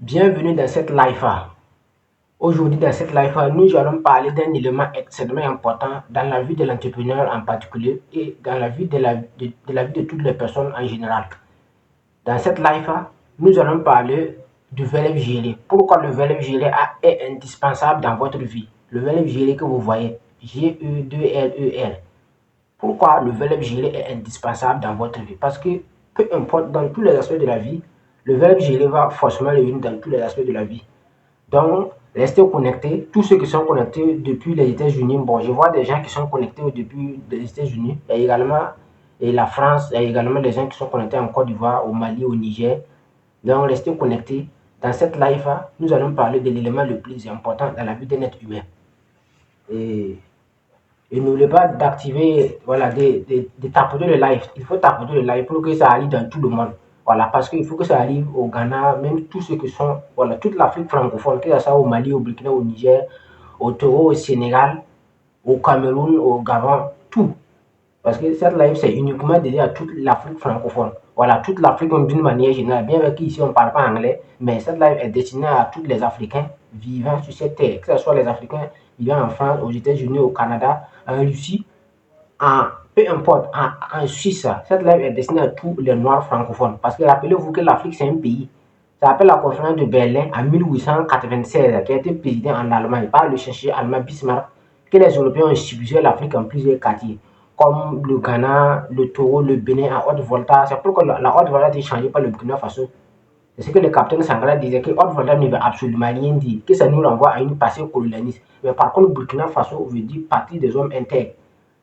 Bienvenue dans cette life. Aujourd'hui, dans cette life, nous allons parler d'un élément extrêmement important dans la vie de l'entrepreneur en particulier et dans la vie de toutes les personnes en général. Dans cette life, nous allons parler du verbe gérer. Pourquoi le verbe gérer est indispensable dans votre vie? Le verbe gérer que vous voyez, G-E-2-L-E-R. Pourquoi le verbe gérer est indispensable dans votre vie? Parce que peu importe dans tous les aspects de la vie, le verbe gérer va forcément revenir dans tous les aspects de la vie. Donc, restez connectés. Tous ceux qui sont connectés depuis les États-Unis, bon, je vois des gens qui sont connectés depuis les États-Unis. Il y a également la France, il y a également des gens qui sont connectés en Côte d'Ivoire, au Mali, au Niger. Donc, restez connectés. Dans cette live, nous allons parler de l'élément le plus important dans la vie d'un être humain. Et n'oubliez pas d'activer, voilà, de tapoter le live. Il faut tapoter le live pour que ça arrive dans tout le monde. Voilà, parce qu'il faut que ça arrive au Ghana, même tous ceux qui sont, voilà, toute l'Afrique francophone, que ce soit au Mali, au Burkina, au Niger, au Togo, au Sénégal, au Cameroun, au Gabon, tout. Parce que cette live, c'est uniquement dédié à toute l'Afrique francophone. Voilà, toute l'Afrique d'une manière générale. Bien qu'ici, on ne parle pas anglais, mais cette live est destinée à tous les Africains vivant sur cette terre, que ce soit les Africains vivant en France, aux États-Unis, au Canada, en Russie, peu importe, en Suisse. Cette live est destinée à tous les Noirs francophones. Parce que rappelez-vous que l'Afrique, c'est un pays. Ça s'appelle la conférence de Berlin en 1896, qui a été présidée en Allemagne par le chercheur allemand Bismarck, que les Européens ont subjugué l'Afrique en plusieurs quartiers, comme le Ghana, le Togo, le Bénin, à Haute-Volta. C'est pourquoi la Haute-Volta a été changée par le Burkina Faso. C'est ce que le capitaine Sangara disait, que Haute-Volta ne veut absolument rien dire, que ça nous renvoie à une passé colonialiste. Mais par contre, Burkina Faso veut dire partie des hommes intègres.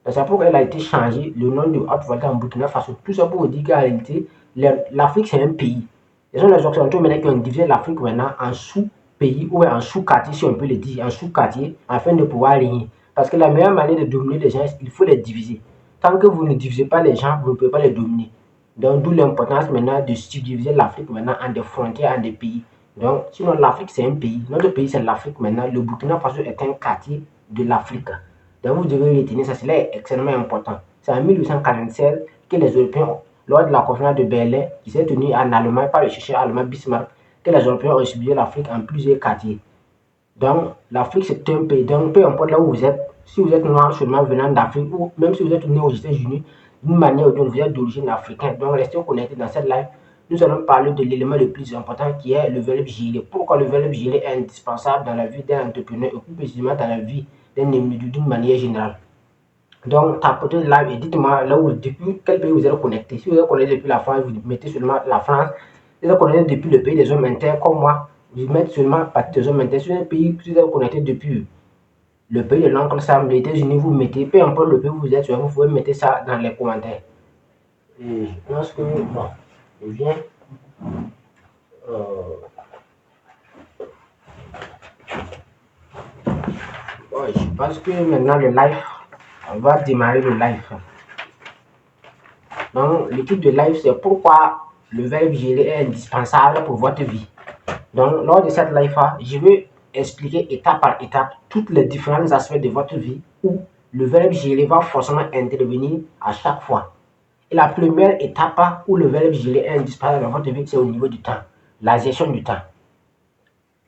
C'est pourquoi elle a été changé le nom de Haute-Volta en Burkina Faso. Tout ça pour vous dire qu'en réalité, l'Afrique c'est un pays. Ce sont les Occidentaux maintenant qui ont divisé l'Afrique maintenant en sous-pays ou en sous-quartiers, si on peut le dire, en sous-quartiers, afin de pouvoir régner. Parce que la meilleure manière de dominer les gens, il faut les diviser. Tant que vous ne divisez pas les gens, vous ne pouvez pas les dominer. Donc, d'où l'importance maintenant de subdiviser l'Afrique maintenant en des frontières, en des pays. Donc, sinon l'Afrique c'est un pays. Notre pays c'est l'Afrique maintenant. Le Burkina Faso est un quartier de l'Afrique. Donc, vous devez retenir ça, cela est extrêmement important. C'est en 1846 que les Européens, lors de la conférence de Berlin, qui s'est tenue en Allemagne par le chercheur allemand Bismarck, que les Européens ont subdivisé l'Afrique en plusieurs quartiers. Donc, l'Afrique, c'est un pays. Donc, peu importe là où vous êtes, si vous êtes noir seulement venant d'Afrique, ou même si vous êtes né aux États-Unis, d'une manière ou d'une autre, vous êtes d'origine africaine. Donc, restez connectés dans cette live. Nous allons parler de l'élément le plus important qui est le verbe gérer. Pourquoi le verbe gérer est indispensable dans la vie d'un entrepreneur et plus précisément dans la vie d'un individu d'une manière générale. Donc, tapotez le live et dites-moi là où, depuis quel pays vous êtes connecté. Si vous êtes connecté depuis la France, vous mettez seulement la France. Si vous êtes connecté depuis le pays des hommes intègres comme moi, vous mettez seulement partie des hommes intègres. Si vous êtes connecté depuis le pays de l'oncle Sam, les États-Unis, vous mettez, peu importe le pays où vous êtes, vous pouvez mettre ça dans les commentaires. Et je pense que, bon, je viens. Bon, je pense que maintenant le live, on va démarrer le live. Donc, le titre de live, c'est pourquoi le verbe gérer est indispensable pour votre vie. Donc, lors de cette live, je vais expliquer étape par étape tous les différents aspects de votre vie où le verbe gérer va forcément intervenir à chaque fois. Et la première étape où le verbe gérer est indispensable dans votre vie, c'est au niveau du temps. La gestion du temps.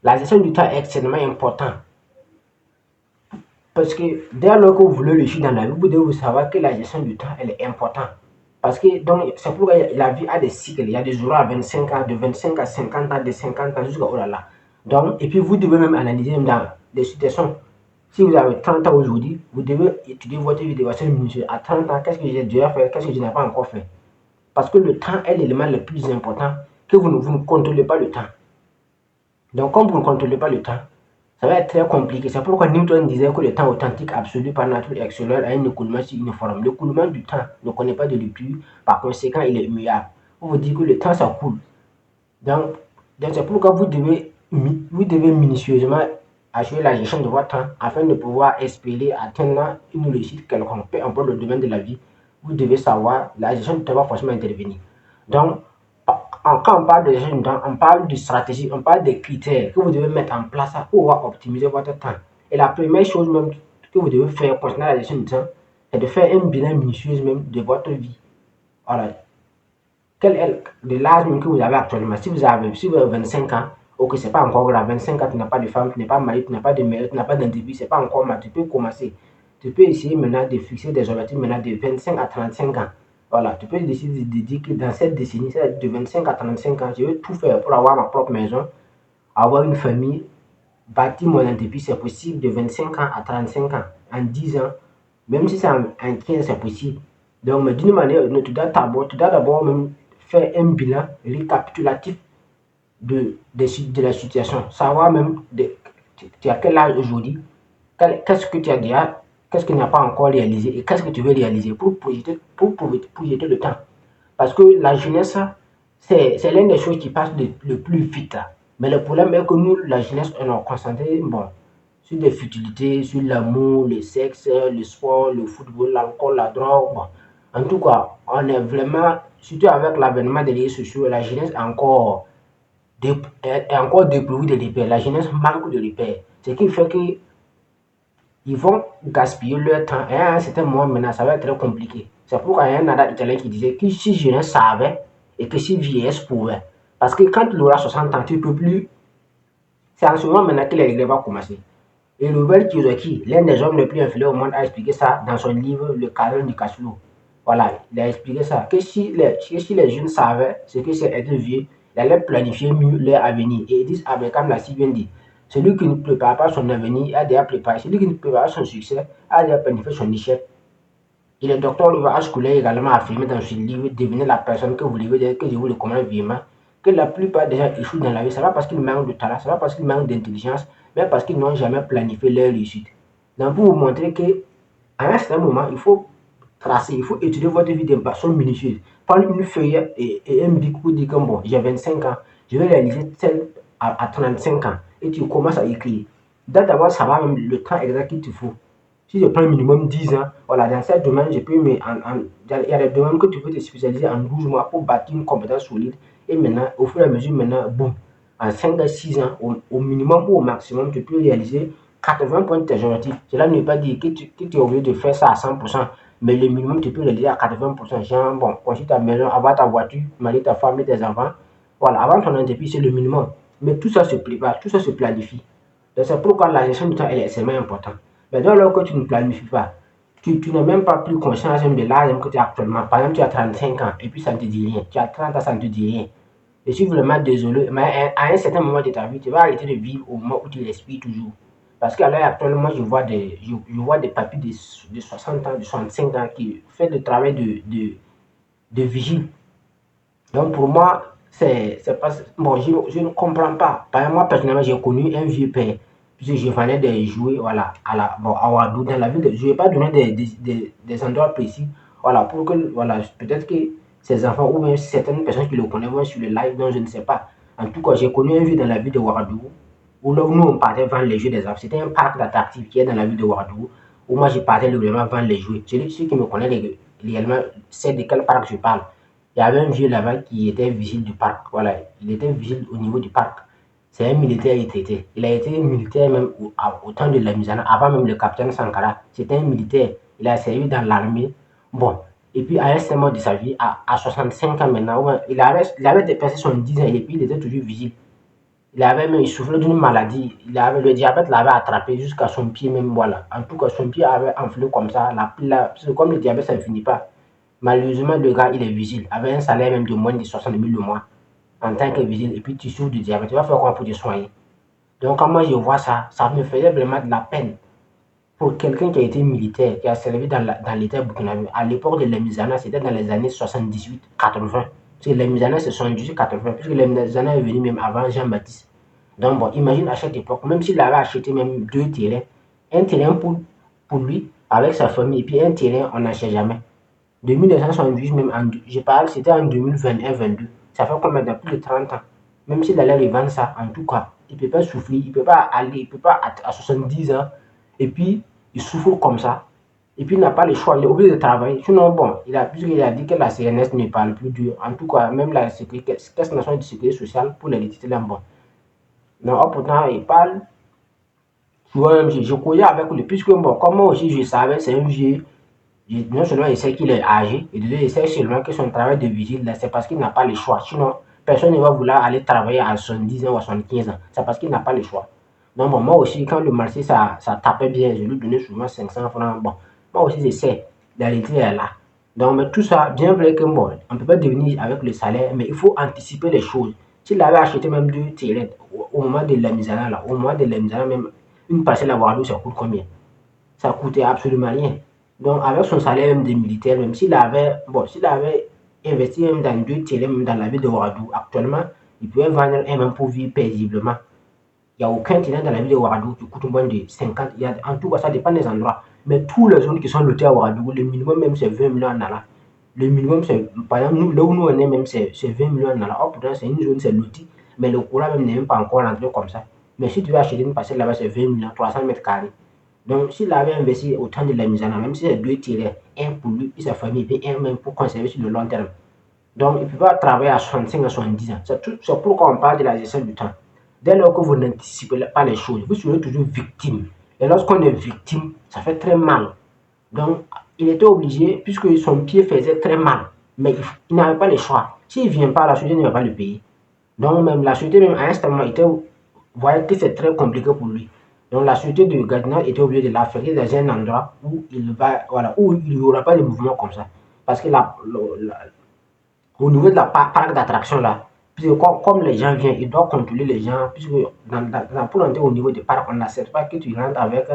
La gestion du temps est extrêmement importante. Parce que dès lors que vous voulez réussir dans la vie, vous devez savoir que la gestion du temps, elle est importante. Parce que donc, c'est pourquoi la vie a des cycles. Il y a des jours à 25 ans, de 25 à 50 ans, de 50 ans jusqu'à oh là là. Donc, et puis vous devez même analyser même dans des situations. Si vous avez 30 ans aujourd'hui, vous devez étudier votre vie de façon minutieuse. À 30 ans, qu'est-ce que j'ai déjà fait, qu'est-ce que je n'ai pas encore fait. Parce que le temps est l'élément le plus important, que vous ne contrôlez pas le temps. Donc, comme vous ne contrôlez pas le temps, ça va être très compliqué. C'est pourquoi Newton disait que le temps authentique absolu par nature est extérieur à un écoulement uniforme. L'écoulement du temps ne connaît pas de rupture, par conséquent, il est immuable. On vous dit que le temps, ça coule. Donc c'est pourquoi vous devez minutieusement assurer la gestion de votre temps afin de pouvoir espérer atteindre une réussite quelconque, peu importe le domaine de la vie. Vous devez savoir, la gestion du temps va forcément intervenir. Donc, quand on parle de gestion du temps, on parle de stratégie, on parle des critères que vous devez mettre en place pour pouvoir optimiser votre temps. Et la première chose même que vous devez faire concernant la gestion du temps, c'est de faire un bilan minutieux même de votre vie. Voilà. Quel est l'âge que vous avez actuellement? Si vous avez 25 ans, Ok, c'est pas encore grave. 25 ans, tu n'as pas de femme, tu n'es pas marié, tu n'as pas de mère, tu n'as pas d'entreprise, c'est pas encore mal. Tu peux commencer. Tu peux essayer maintenant de fixer des objectifs maintenant de 25 à 35 ans. Voilà, tu peux décider de dire que dans cette décennie, c'est de 25 à 35 ans, je vais tout faire pour avoir ma propre maison, avoir une famille, bâtir mon entreprise, c'est possible de 25 ans à 35 ans, en 10 ans, même si c'est en 15, c'est possible. Donc, mais d'une manière ou d'une autre, tu dois d'abord même faire un bilan récapitulatif de la situation, savoir même tu as quel âge aujourd'hui, qu'est-ce que tu as déjà, qu'est-ce que tu n'as pas encore réalisé et qu'est-ce que tu veux réaliser projeter le temps. Parce que la jeunesse, c'est l'une des choses qui passe le plus vite. Mais le problème est que nous, la jeunesse, on est concentré bon, sur des futilités, sur l'amour, le sexe, le sport, le football, l'alcool, la drogue. Bon. En tout cas, on est vraiment, surtout avec l'avènement des réseaux sociaux, la jeunesse est encore dépourvue de repères. La jeunesse manque de repères. Ce qui fait qu'ils vont gaspiller leur temps. Et à un certain moment, maintenant, ça va être très compliqué. C'est pourquoi il y a un nada italien qui disait que si jeunesse savait et que si vieillesse pouvait. Parce que quand tu auras 60 ans, tu ne peux plus. C'est en ce moment maintenant que les regrets vont commencer. Et Robert Kiyosaki, l'un des hommes les plus influents au monde, a expliqué ça dans son livre Le Carré du cash flow. Voilà, il a expliqué ça. Que si les jeunes savaient ce que c'est être vieux, ils allaient planifier mieux leur avenir. Et ils disent, ah ben, comme l'a si bien dit, celui qui ne prépare pas son avenir a déjà préparé. Celui qui ne prépare pas son succès a déjà planifié son échec. Et le docteur H. Coulet également affirmé dans son livre Devenez la personne que vous devez être, que je vous recommande vivement, que la plupart des gens échouent dans la vie. Ce n'est pas parce qu'ils manquent de talent, ce n'est pas parce qu'ils manquent d'intelligence, mais parce qu'ils n'ont jamais planifié leur réussite. Donc, pour vous montrer qu'à un certain moment, il faut tracer, il faut étudier votre vie de façon minutieuse. Prendre une feuille et un bic pour dire que bon, j'ai 25 ans, je vais réaliser tel à 35 ans. Et tu commences à écrire. D'abord, ça va même le temps exact qu'il te faut. Si je prends minimum 10 ans, voilà, dans ce domaine, je peux il y a des domaines que tu peux te spécialiser en 12 mois pour bâtir une compétence solide. Et maintenant, au fur et à mesure, maintenant, boum, en 5 à 6 ans, au minimum ou au maximum, tu peux réaliser 80 points de tes objectifs. Cela ne veut pas dire que tu es obligé de faire ça à 100%, mais le minimum, tu peux réaliser à 80%. Genre, bon, construire ta maison, avoir ta voiture, marier ta femme et tes enfants. Voilà, avant ton entreprise, c'est le minimum. Mais tout ça se prépare, tout ça se planifie. Donc, c'est pourquoi la gestion du temps elle est extrêmement importante. Mais dès lors que tu ne planifies pas, tu n'es même pas plus conscient de l'âge que tu as actuellement. Par exemple, tu as 35 ans et puis ça ne te dit rien. Tu as 30 ans, ça ne te dit rien. Je suis vraiment désolé, mais à un certain moment de ta vie, tu vas arrêter de vivre au moment où tu respires toujours. Parce qu'à l'heure actuelle, moi, je vois des papis de 60 ans, de 65 ans qui font le travail de vigile. Donc, pour moi, c'est pas. Bon, je ne comprends pas. Par exemple, moi, personnellement, j'ai connu un vieux père. Puisque je vendais des jouets, voilà, à Ouadou, dans la ville. Je ne vais pas donner des endroits précis. Voilà, pour que, voilà, peut-être que ces enfants ou même certaines personnes qui le connaissent vont sur le live, donc je ne sais pas. En tout cas, j'ai connu un vieux dans la ville de Ouadou, où là où nous, on partait vendre les jeux des enfants. C'était un parc d'attractifs qui est dans la ville de Ouadou, où moi, je partais régulièrement vendre les jouets. Ceux qui me connaissent réellement, c'est de quel parc je parle. Il y avait un vieux là-bas qui était vigile du parc. Voilà, il était vigile au niveau du parc. C'est un militaire retraité. Il a été militaire même au temps de la Lamizana, avant même le capitaine Sankara. C'était un militaire. Il a servi dans l'armée. Bon. Et puis, à un certain moment de sa vie, à 65 ans maintenant, il avait dépassé son 10 ans et puis il était toujours vigile. Il souffrait d'une maladie. Le diabète l'avait attrapé jusqu'à son pied même. Voilà. En tout cas, son pied avait enflé comme ça. Comme le diabète, ça ne finit pas. Malheureusement, le gars, il est vigile, avec un salaire même de moins de 60 000 le mois, en tant que vigile, et puis tu souffres du diabète, tu vas faire quoi pour te soigner? Donc, quand moi je vois ça, ça me faisait vraiment de la peine pour quelqu'un qui a été militaire, qui a servi dans l'État burkinabé. À l'époque de l'Emizana, c'était dans les années 78-80. Parce que l'Emizana, c'est 78-80, puisque l'Emizana est venu même avant Jean-Baptiste. Donc, bon, imagine à cette époque, même s'il avait acheté même 2 terrains, un terrain pour lui, avec sa famille, et puis un terrain, on n'achète jamais. De 1978, même je parle, c'était en 2021-22. Ça fait combien de plus de 30 ans. Même s'il allait revendre ça, en tout cas, il ne peut pas souffrir, il ne peut pas aller, il ne peut pas à 70 ans. Et puis, il souffre comme ça. Et puis, il n'a pas le choix, il est obligé de travailler. Sinon, bon, puisqu'il a dit que la CNS ne parle plus dur. En tout cas, même la Caisse nationale de sécurité sociale pour les retraités, là, bon. Non, pourtant, il parle. Souvent, même, je courais avec lui, puisque, bon, comme moi aussi, je savais, c'est un vieux. Non seulement il sait qu'il est âgé, et de deux, il sait seulement que son travail de vigile, c'est parce qu'il n'a pas le choix. Sinon, personne ne va vouloir aller travailler à 70 ans ou à 75 ans. C'est parce qu'il n'a pas le choix. Donc, bon, moi aussi, quand le marché, ça tapait bien, je lui donnais souvent 500 francs. Bon, moi aussi, j'essaie. La réalité est là. Donc, mais tout ça, bien vrai que bon, on ne peut pas devenir avec le salaire, mais il faut anticiper les choses. S'il avait acheté même deux terrains au moment de la mise en œuvre, au moment de la mise en œuvre, même une parcelle à Ouagadougou, ça coûte combien? Ça coûtait absolument rien. Donc, avec son salaire même de militaire, même s'il avait investi même dans deux terrains, même dans la ville de Ouagadougou, actuellement, il pouvait vendre un même pour vivre paisiblement. Il n'y a aucun terrain dans la ville de Ouagadougou qui coûte moins de 50. En tout cas, ça dépend des endroits. Mais toutes les zones qui sont lotées à Ouagadougou, le minimum même c'est 20 millions en allant. Le minimum, c'est, par exemple, nous, là où nous on est même, c'est 20 millions en allant. Or, pourtant, c'est une zone, c'est loti, mais le courant même n'est même pas encore rentré comme ça. Mais si tu veux acheter une parcelle là-bas, c'est 20 millions, 300 mètres carrés. Donc, s'il avait investi autant de la mise en œuvre, même si c'est deux tirés, un pour lui et sa famille, et un même pour conserver sur le long terme. Donc, il ne peut pas travailler à 65 à 70 ans. C'est pourquoi on parle de la gestion du temps. Dès lors que vous n'anticipez pas les choses, vous serez toujours victime. Et lorsqu'on est victime, ça fait très mal. Donc, il était obligé, puisque son pied faisait très mal, mais il n'avait pas le choix. S'il ne vient pas, la société ne va pas le payer. Donc, même la société, même à un instant, voyait que c'est très compliqué pour lui. Donc, la société de Gardiner était obligée de l'affecter dans un endroit où où il n'y aura pas de mouvement comme ça. Parce que au niveau de la parc d'attraction là, puisque comme les gens viennent, ils doivent contrôler les gens, puisque pour entrer au niveau du parc, on n'accepte pas que tu rentres avec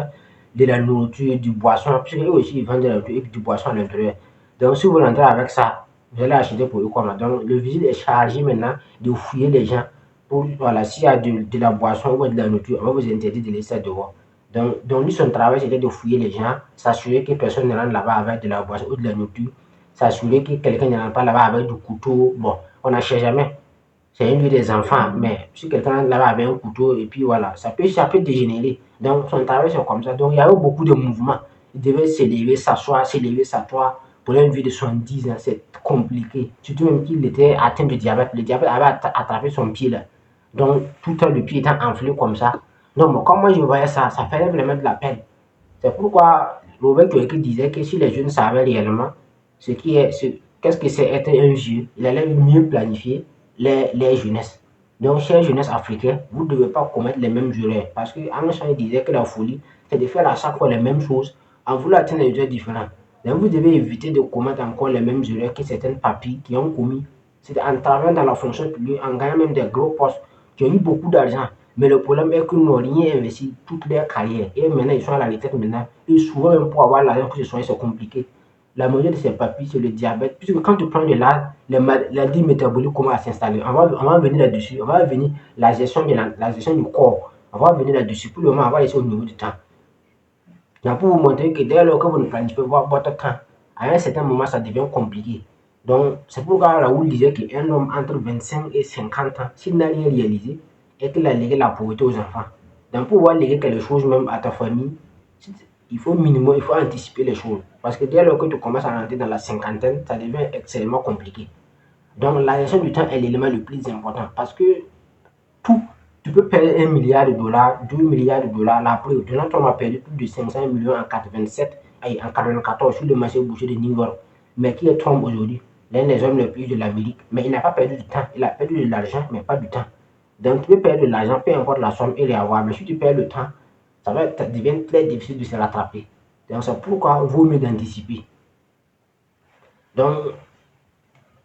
de la nourriture, du boisson, puisque eux aussi ils vendent de la nourriture et du boisson à l'intérieur. Donc si vous rentrez avec ça, vous allez acheter pour eux comme. Donc le vigile est chargé maintenant de fouiller les gens pour, voilà, s'il y a de la boisson ou de la nourriture, on va vous interdire de laisser dehors. Donc lui, son travail, c'était de fouiller les gens, s'assurer que personne ne rentre là-bas avec de la boisson ou de la nourriture, s'assurer que quelqu'un ne rentre pas là-bas avec du couteau. Bon, on n'achète jamais. C'est une vie des enfants, mais si quelqu'un rentre là-bas avec un couteau, et puis voilà, ça peut dégénérer. Donc, son travail, c'est comme ça. Donc, il y avait beaucoup de mouvements. Il devait s'élever, s'asseoir. Pour une vie de 70 ans, c'est compliqué. Surtout même qu'il était atteint de diabète. Le diabète avait attrapé son pied là. Donc, tout le temps, le pied était enflé comme ça. Donc, bon, comme moi, je voyais ça, ça faisait vraiment de la peine. C'est pourquoi Robert Kiyosaki disait que si les jeunes savaient réellement qu'est-ce que c'est être un vieux, il allait mieux planifier les jeunesses. Donc, chers jeunesses africains, vous ne devez pas commettre les mêmes erreurs. Parce qu'Einstein disait que la folie, c'est de faire à chaque fois les mêmes choses en voulant atteindre des résultats différents. Donc, vous devez éviter de commettre encore les mêmes erreurs que certains papis qui ont commis. C'est en travaillant dans la fonction publique, en gagnant même des gros postes, qui ont eu beaucoup d'argent. Mais le problème est qu'ils n'ont rien investi toute leur carrière. Et maintenant, ils sont à la retraite maintenant. Et souvent, même pour avoir l'argent pour se soigner, c'est compliqué. La majorité de ces papilles, c'est le diabète. Puisque quand tu prends de l'âge, les maladies métaboliques commencent à s'installer. On va venir là-dessus. On va venir la gestion, la gestion du corps. On va venir là-dessus. Pour le moment, on va laisser au niveau du temps. Donc, pour vous montrer que dès lors que vous ne planifiez pas votre temps, à un certain moment, ça devient compliqué. Donc, c'est pourquoi Raoul disait qu'un homme entre 25 et 50 ans, s'il n'a rien réalisé, et qu'il a légué la pauvreté aux enfants. Donc, pour pouvoir léguer quelque chose même à ta famille, il faut anticiper les choses. Parce que dès lors que tu commences à rentrer dans la cinquantaine, ça devient extrêmement compliqué. Donc, la gestion du temps est l'élément le plus important. Parce que tout, tu peux perdre 1 milliard de dollars, 2 milliards de dollars. Là, après, Donald Trump a perdu plus de 500 millions en 87, en 94 sur le marché boursier de New York. Mais qui est Trump aujourd'hui? L'un des hommes les plus de l'Amérique. Mais il n'a pas perdu du temps. Il a perdu de l'argent, mais pas du temps. Donc, tu peux perdre de l'argent, peu importe la somme et les avoir. Mais si tu perds le temps, ça devient très difficile de se rattraper. Donc, c'est pourquoi il vaut mieux d'anticiper. Donc,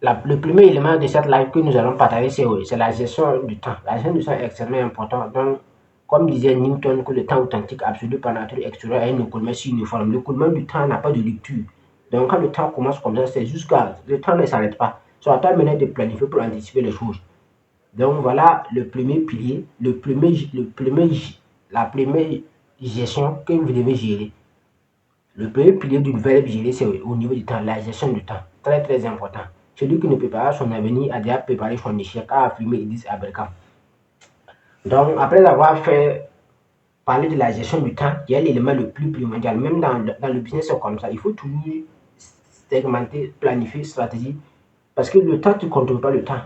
le premier élément de cette live que nous allons partager, c'est la gestion du temps. La gestion du temps est extrêmement importante. Donc, comme disait Newton, que le temps authentique absolu par nature extérieure est un écoulement uniforme. L'écoulement du temps n'a pas de lecture. Donc, quand le temps commence comme ça, c'est jusqu'à. Le temps ne s'arrête pas. C'est à toi maintenant de planifier pour anticiper les choses. Donc, voilà le premier pilier, la première gestion que vous devez gérer. Le premier pilier d'une verbe gérer, c'est au niveau du temps, la gestion du temps. Très, très important. Celui qui ne prépare pas son avenir a déjà préparé son échec, a affirmé Idriss Aberkan. Donc, après avoir parlé de la gestion du temps, qui est l'élément le plus primordial, même dans le business, c'est comme ça. Il faut toujours segmenter, planifier, stratégie, parce que le temps, tu ne contrôles pas le temps.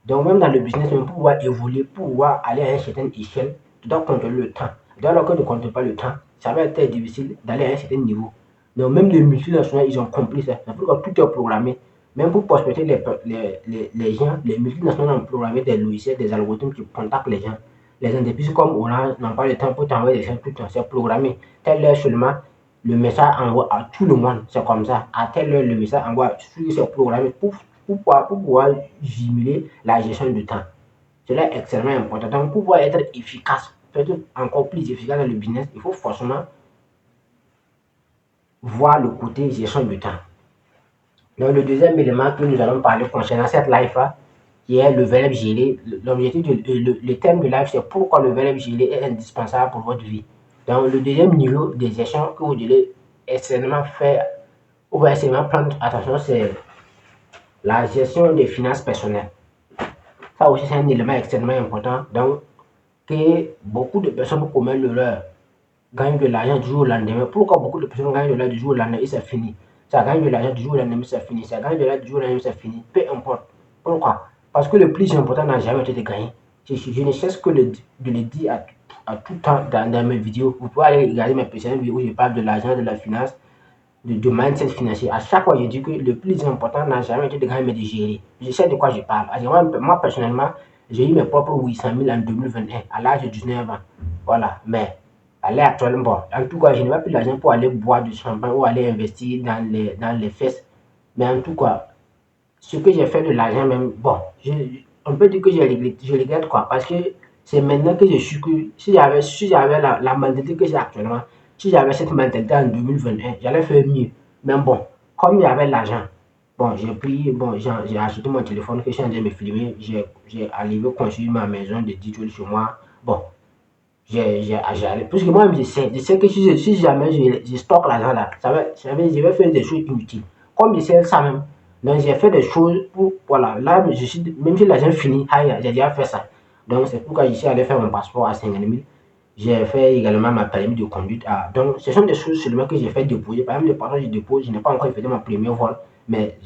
Donc, même dans le business, même pour pouvoir évoluer, pour pouvoir aller à une certaine échelle, tu dois contrôler le temps. Dès lors que tu ne contrôles pas le temps, ça va être très difficile d'aller à un certain niveau. Donc, même les multinationales, ils ont compris ça. C'est pourquoi tout est programmé. Même pour prospecter les gens, les multinationales ont programmé des logiciels, des algorithmes qui contactent les gens. Les entreprises comme Orange n'ont pas le temps pour t'envoyer des gens tout le temps. C'est programmé. Telle heure seulement, le message envoie à tout le monde. C'est comme ça. À telle heure, le message envoie. C'est programmé pour pouvoir jumeler la gestion du temps. Cela est extrêmement important. Donc, pour pouvoir être efficace, peut-être encore plus efficace dans le business, il faut forcément voir le côté gestion du temps. Donc, le deuxième élément que nous allons parler concernant cette life-là, qui est le verbe gérer. L'objectif, le thème de life, c'est pourquoi le verbe gérer est indispensable pour votre vie. Donc, le deuxième niveau de gestion que vous devez extrêmement faire, ou bien extrêmement prendre attention, c'est la gestion des finances personnelles. Ça aussi, c'est un élément extrêmement important. Donc, que beaucoup de personnes commettent l'erreur, gagnent de l'argent du jour au lendemain. Pourquoi beaucoup de personnes gagnent de l'argent du jour au lendemain et c'est fini? Ça gagne de l'argent du jour au lendemain, c'est fini. Ça gagne de l'argent du jour au lendemain, c'est fini. Peu importe. Pourquoi? Parce que le plus important n'a jamais été de gagner. Je ne cesse que de le dire à tout temps dans mes vidéos. Vous pouvez aller regarder mes précédentes vidéos où je parle de l'argent, de la finance, de mindset financier. À chaque fois, je dis que le plus important n'a jamais été de gagner, mais de gérer. Je sais de quoi je parle. Moi, personnellement, j'ai eu mes propres 800 000 en 2021, à l'âge de 19 ans. Voilà. Mais à l'heure actuelle, bon, en tout cas, je n'ai pas plus d'argent pour aller boire du champagne ou aller investir dans les fesses. Mais en tout cas, ce que j'ai fait de l'argent, même, bon, on peut dire que je regrette quoi. Parce que c'est maintenant que je suis que si j'avais la mentalité que j'ai actuellement, si j'avais cette mentalité en 2021, j'allais faire mieux. Mais bon, comme il y avait l'argent, bon, j'ai acheté mon téléphone que je suis en train de me filmer, j'ai arrivé à construire ma maison de 10 jours chez moi. Bon, allé. Parce que moi, je sais que si jamais je stocke l'argent là, je vais faire des choses inutiles. Comme je sais ça même, donc j'ai fait des choses pour, voilà, là, même si l'argent finit, j'ai déjà fait ça. Donc c'est pourquoi je suis allé faire mon passeport à 50 000. J'ai fait également ma permis de conduite. Donc ce sont des choses seulement que j'ai fait déposer. Par exemple, le passeport, je dépose, je n'ai pas encore fait mon premier vol, mais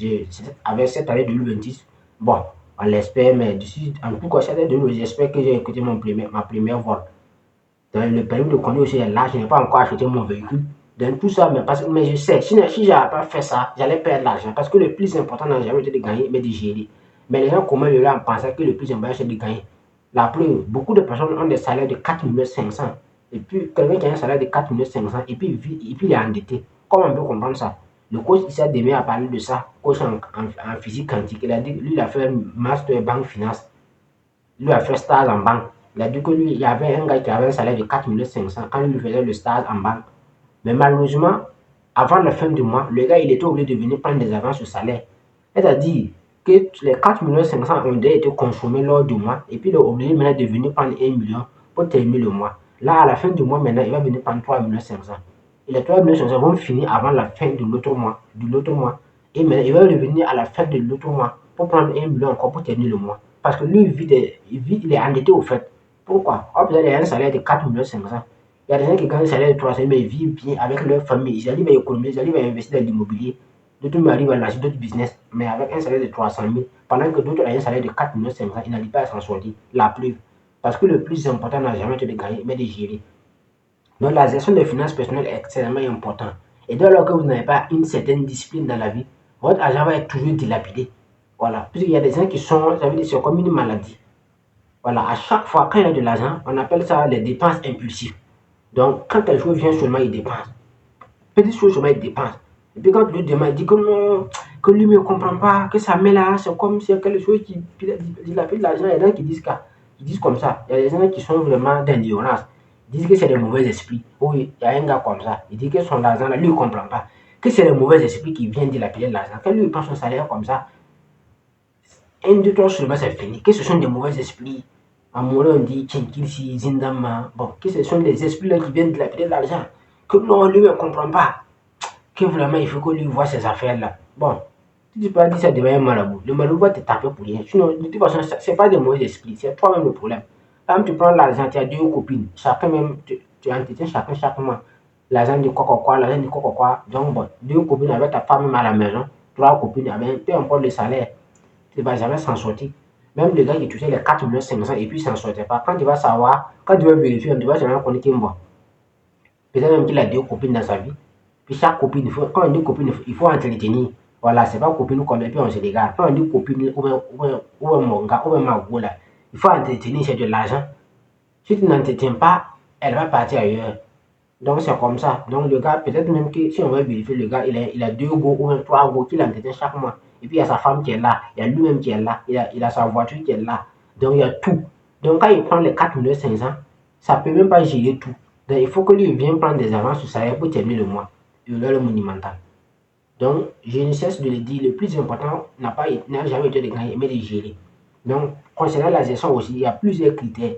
avec cette année 2026, bon, on l'espère, mais d'ici, en tout cas, cette année 2026, j'espère que j'ai écouté ma première vol. Donc, le permis de conduire aussi est là, je n'ai pas encore acheté mon véhicule. Donc tout ça, mais je sais, si je n'avais pas fait ça, j'allais perdre l'argent. Parce que le plus important n'a jamais été de gagner, mais de gérer. Mais les gens commettent le en pensant que le plus important c'est de gagner. La preuve, beaucoup de personnes ont des salaires de 4 500 000. Et puis, quelqu'un qui a un salaire de 4 500 000 et puis il est endetté. Comment on peut comprendre ça? Le coach il s'est demain à parler de ça, coach en physique quantique. Il a dit, lui, il a fait un master banque finance. Lui a fait stage en banque. Il a dit que lui, il y avait un gars qui avait un salaire de 4 500 000 quand il lui faisait le stage en banque. Mais malheureusement, avant la fin du mois, le gars, il était obligé de venir prendre des avances sur salaire. C'est-à-dire que les 4 500 000 ont déjà été consommés lors du mois et puis il est obligé maintenant de venir prendre 1 million pour terminer le mois. Là, à la fin du mois, maintenant, il va venir prendre 3 500 000. Et les 3 500 000 vont finir avant la fin de l'autre mois. Et maintenant, il va revenir à la fin de l'autre mois pour prendre 1 million encore pour terminer le mois. Parce que lui, il est endetté au fait. Pourquoi? Vous avez un salaire de 4 500 000. Il y a des gens qui gagnent un salaire de 300 000, mais ils vivent bien avec leur famille. Ils arrivent à économiser, ils arrivent à investir dans l'immobilier. D'autres arrivent à lancer d'autres business, mais avec un salaire de 300 000. Pendant que d'autres ont un salaire de 4 500 000, ils n'arrivent pas à s'en sortir. La preuve. Parce que le plus important n'a jamais été de gagner, mais de gérer. Donc la gestion des finances personnelles est extrêmement importante. Et dès lors que vous n'avez pas une certaine discipline dans la vie, votre argent va être toujours dilapidé. Voilà. Puisqu'il y a des gens qui sont, ça veut dire c'est comme une maladie. Voilà. À chaque fois, quand il y a de l'argent, on appelle ça les dépenses impulsives. Donc, quand quelque chose vient seulement, il dépense. Petite chose seulement, il dépense. Et puis quand tu lui demandes, il dit que non, que lui ne comprend pas, que ça met là, c'est comme si quelque chose qui dilapide l'argent. Il y a des gens qui disent comme ça. Il y a des gens qui sont vraiment dans l'ignorance. Ils disent que c'est des mauvais esprits. Oui, il y a un gars comme ça. Il dit que son argent, là, lui, il ne comprend pas. Que c'est les mauvais esprits qui viennent dilapider l'argent. Quand lui, il prend son salaire comme ça, un, deux, trois seulement, c'est fini. Que ce sont des mauvais esprits. À Moulin, on dit Tchenkilsi, Zindama. Bon, que ce sont des esprits-là qui viennent dilapider l'argent. Que non, lui ne comprend pas. Que vraiment, il faut que lui voit ces affaires-là. Bon, si tu peux pas dire ça devant un marabout, le marabout va te taper pour rien. Sinon, de toute façon, ce n'est pas des mauvais esprits, c'est toi-même le problème. Quand tu prends l'argent, tu as deux copines. Chacun même, tu entretiens chacun chaque mois. L'argent de quoi, l'argent de quoi. Donc, bon, deux copines avec ta femme même à la maison, trois copines avec peu importe le salaire. Tu ne vas jamais s'en sortir. Même le gars qui touchait les 4 500 000 et puis il s'en sortait pas. Quand tu vas savoir, quand tu vas vérifier, tu vas seulement connaître qu'il est bon. Peut-être même qu'il a deux copines dans sa vie. Puis chaque copine, quand on dit copine, il faut entretenir. Voilà, c'est pas copine comme et puis on se regarde. Quand on dit copine ou mon gars ou ma go là, il faut entretenir, c'est de l'argent. Si tu n'entretiens pas, elle va partir ailleurs. Donc c'est comme ça. Donc le gars, peut-être même que si on veut vérifier, le gars, il a deux go ou même trois go qu'il entretient chaque mois. Et puis il y a sa femme qui est là, il y a lui-même qui est là, il a sa voiture qui est là. Donc il y a tout. Donc quand il prend les 4 500 000, ça ne peut même pas gérer tout. Donc il faut que lui vienne prendre des avances sur salaire pour terminer le mois. Et là, le monumental. Donc je ne cesse de le dire, le plus important n'a jamais été de gagner, mais de gérer. Donc concernant la gestion aussi, il y a plusieurs critères.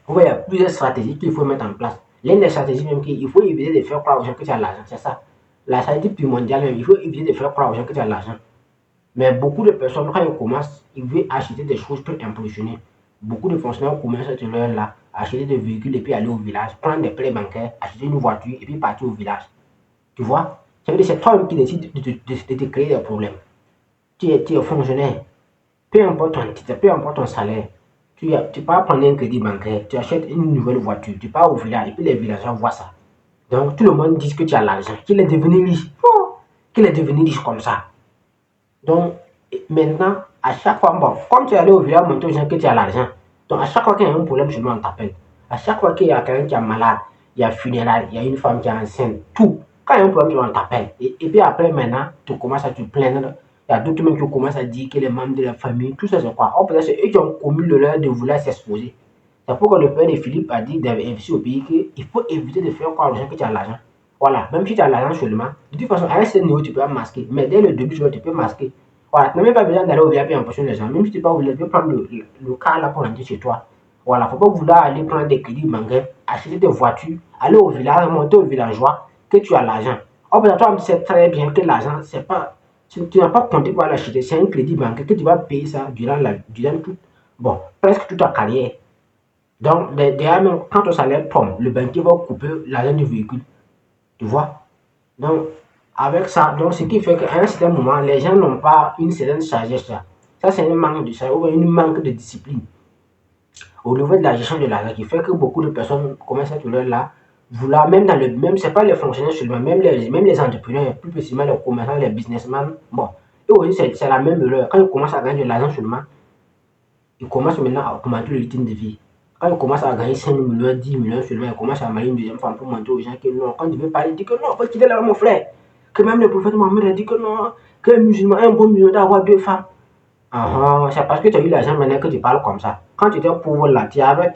Il y a plusieurs stratégies qu'il faut mettre en place. L'une des stratégies même qu'il faut éviter de faire croire aux gens que tu as l'argent, c'est ça. La stratégie primordiale même, il faut éviter de faire croire aux gens que tu as l'argent. Mais beaucoup de personnes, quand ils commencent, ils veulent acheter des choses pour impressionner. Beaucoup de fonctionnaires commencent à cette heure-là, acheter des véhicules et puis aller au village, prendre des prêts bancaires, acheter une voiture et puis partir au village. Tu vois? Ça veut dire que c'est toi-même qui décides de te créer des problèmes. Tu es fonctionnaire. Peu importe ton titre, peu importe ton salaire, tu pars prendre un crédit bancaire, tu achètes une nouvelle voiture, tu pars au village et puis les villageois voient ça. Donc tout le monde dit que tu as l'argent, qu'il est devenu riche. Oh, qu'il est devenu riche comme ça. Donc maintenant, à chaque fois, bon, comme tu es allé au village montrer aux gens que tu as l'argent, donc à chaque fois qu'il y a un problème chez nous, on t'appelle. À chaque fois qu'il y a quelqu'un qui est malade, il y a funérailles, il y a une femme qui est enceinte, tout. Quand il y a un problème, on t'appelle. Et puis après, maintenant, tu commences à te plaindre. Il y a d'autres même qui commencent à dire que les membres de la famille, tout ça c'est quoi? Oh, peut-être c'est eux qui ont commis l'erreur de vouloir s'exposer. C'est pourquoi le père de Philippe a dit d'investir au pays qu'il faut éviter de faire croire aux gens que tu as l'argent. Voilà, même si tu as l'argent seulement, de toute façon, à un certain niveau, tu peux masquer. Mais dès le début, tu peux masquer. Voilà, tu n'as même pas besoin d'aller au VIP en poche les gens. Même si tu n'es pas obligé de prendre le car là pour rentrer chez toi. Voilà, il ne faut pas vouloir aller prendre des crédits bancaires, acheter des voitures, aller au village, monter au villageois, que tu as l'argent. Or, toi, tu sais très bien que l'argent, c'est pas. Tu n'as pas compté pour l'acheter, c'est un crédit bancaire que tu vas payer ça durant tout, bon, presque toute ta carrière. Donc, derrière même, quand ton salaire tombe, le banquier va couper l'argent du véhicule. Tu vois? Donc, avec ça, donc ce qui fait qu'à un certain moment, les gens n'ont pas une certaine sagesse là. Ça, c'est un manque de sagesse ou un manque de discipline au niveau de la gestion de l'argent qui fait que beaucoup de personnes commencent à être là, vouloir, même dans le même, c'est pas les fonctionnaires seulement, même les entrepreneurs, plus précisément les commerçants, les businessmen, bon, eux aussi c'est la même erreur. Quand ils commencent à gagner de l'argent seulement, ils commencent maintenant à augmenter le rythme de vie. Quand ils commencent à gagner 5 millions, 10 millions seulement, ils commencent à marier une deuxième femme pour montrer aux gens que non, quand tu veux parler, dis que non, faut quitter là mon frère. Que même le prophète Mohammed a dit que non, qu'un musulman, un bon musulman doit avoir deux femmes. Ah, c'est parce que tu as eu l'argent maintenant que tu parles comme ça. Quand tu étais pauvre là, il y avait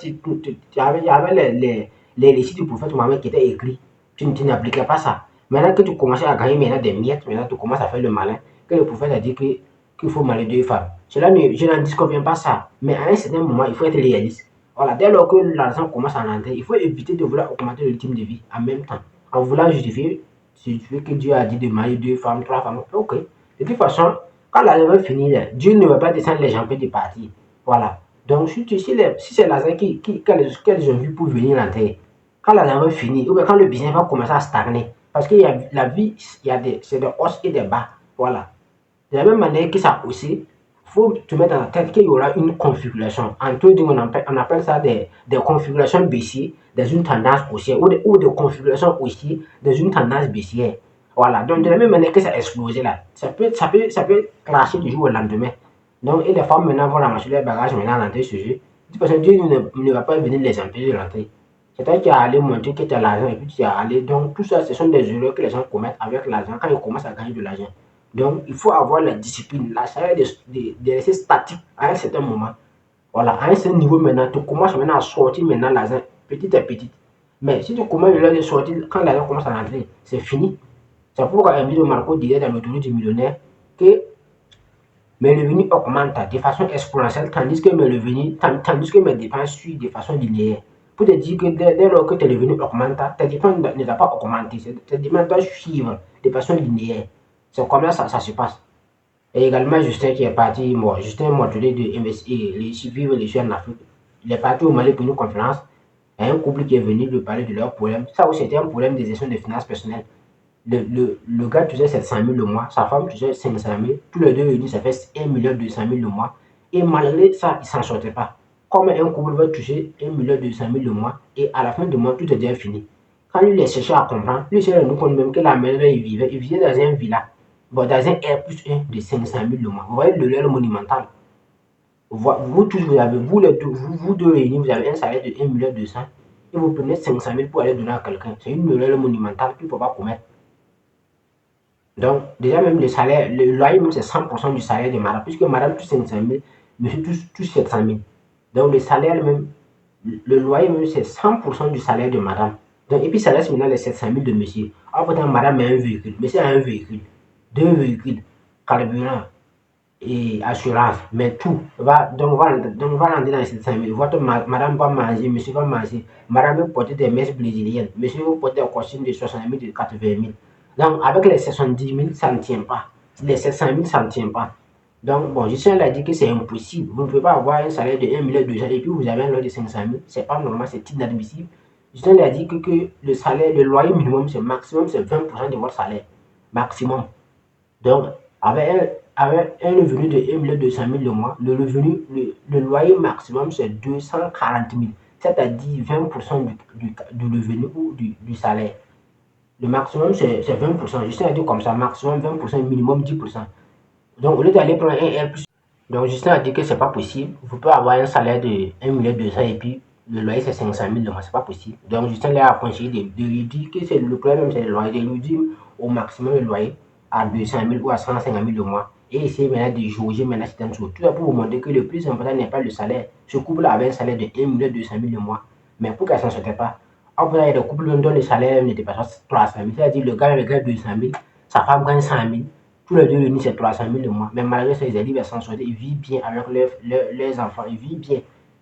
les récits du prophète Mohammed qui étaient écrits. Tu n'appliquais pas ça. Maintenant que tu commençais à gagner maintenant des miettes, maintenant tu commences à faire le malin, que le prophète a dit qu'il faut marier deux femmes. Je n'en disconviens pas ça. Mais à un certain moment, il faut être réaliste. Voilà, dès lors que l'argent commence à rentrer, il faut éviter de vouloir augmenter le rythme de vie en même temps. En voulant justifier, si tu veux que Dieu a dit de marier deux femmes, trois femmes, ok. De toute façon, quand l'argent va finir, Dieu ne va pas descendre les gens pour de partir. Voilà. Donc, si c'est l'argent qu'elles ont vu pour venir en terre, quand l'argent va finir, ou bien quand le business va commencer à stagner, parce que la vie, c'est des hausses et des bas. Voilà. De la même manière que ça aussi, il faut te mettre dans la tête qu'il y aura une configuration. En tout on appelle ça des configurations baissières dans une tendance haussière ou des configurations haussières dans une tendance baissière. Voilà. Donc, de la même manière que ça a explosé là, ça peut clasher du jour au lendemain. Donc, et les femmes maintenant vont ramasser leurs bagages maintenant à l'entrée chez eux. Parce que Dieu ne va pas venir les empêcher de rentrer. C'est toi qui as allé montrer que tu as l'argent et puis tu as allé. Donc, tout ça, ce sont des erreurs que les gens commettent avec l'argent quand ils commencent à gagner de l'argent. Donc, il faut avoir la discipline, la sagesse de rester statique à un certain moment. Voilà, à un certain niveau maintenant, tu commences maintenant à sortir maintenant l'argent petit à petit. Mais si tu commences de sortir, quand l'argent commence à rentrer, c'est fini. C'est pourquoi Emilio Marco disait dans l'autorité du millionnaire que mes revenus augmentent de façon exponentielle tandis que mes dépenses suivent de façon linéaire. Pour te dire que dès lors que tes revenus augmentent, tes dépenses ne doivent pas augmenter, tes dépenses doivent suivre de façon linéaire. C'est comme ça se passe. Et également Justin qui est parti, bon, Justin Motelé de MSI, les vivre les jeunes en Afrique. Il est parti au Mali pour une conférence. Il y a un couple qui est venu lui parler de leurs problèmes. Ça aussi, c'était un problème de gestion des finances personnelles. Le gars touchait 700 000 le mois, sa femme touchait 500 000. Tous les deux réunis, ça fait 1 200 000 le mois. Et malgré ça, ils ne s'en sortaient pas. Comme un couple va toucher 1 200 000 le mois, et à la fin du mois, tout est déjà fini. Quand lui, il cherchait à comprendre, lui, s'est rendu compte même que la mère, il vivait dans un villa. Bon, dans un R+1 de 500 000 le mois. Vous voyez le leurre monumental. Vous tous, vous deux réunis, vous avez un salaire de 1,2 million et vous prenez 500 000 pour aller donner à quelqu'un. C'est une erreur monumentale qu'il ne faut pas commettre. Donc, déjà, même le salaire, le loyer, même c'est 100% du salaire de madame, puisque madame touche 500 000, monsieur touche 700 000. Donc, le salaire même, le loyer même, c'est 100% du salaire de madame. Donc, et puis, ça reste maintenant les 700 000 de monsieur. Alors, pourtant, madame a un véhicule, monsieur a un véhicule, deux véhicules, carburant, et assurance, mais tout. Donc, on va rentrer dans les 700 000. Votre madame va manger, monsieur va manger. Madame veut porter des messes brésiliennes. Monsieur veut porter un costume de 60 000, de 80 000. Donc, avec les 70 000, ça ne tient pas. Les 700 000, ça ne tient pas. Donc, bon, Justin l'a dit que c'est impossible. Vous ne pouvez pas avoir un salaire de 1,2 million et puis vous avez un loyer de 500 000. C'est pas normal, c'est inadmissible. Justin l'a dit que le salaire, le loyer minimum, c'est maximum, c'est 20% de votre salaire. Maximum. Donc, avec un revenu de 1,2 million le mois, le loyer maximum, c'est 240 000. C'est-à-dire 20% du revenu ou du salaire. Le maximum, c'est 20%. Justin a dit comme ça, maximum 20%, minimum 10%. Donc, au lieu d'aller prendre un R+, donc Justin a dit que c'est pas possible. Vous pouvez avoir un salaire de 1,2 million et puis le loyer c'est 500 000 le mois, c'est pas possible. Donc, Justin lui a conseillé de lui dire que c'est le problème, c'est le loyer, de lui dire au maximum le loyer à 200 000 ou à 150 000 le mois. Et essayer maintenant de jauger maintenant certaines choses. Tout ça pour vous montrer que le plus important n'est pas le salaire. Ce couple avait un salaire de 1,2 million le mois. Mais pour qu'elle s'en sortait pas, après, il y a des couples dont le salaire ne dépasse pas 300 000. C'est-à-dire le gars gagne 200 000, sa femme gagne 100 000. Tous les deux réunis, c'est 300 000 le mois. Mais malgré ça, ils arrivent à s'en sortir. Ils vivent bien avec leurs enfants. Ils vivent bien.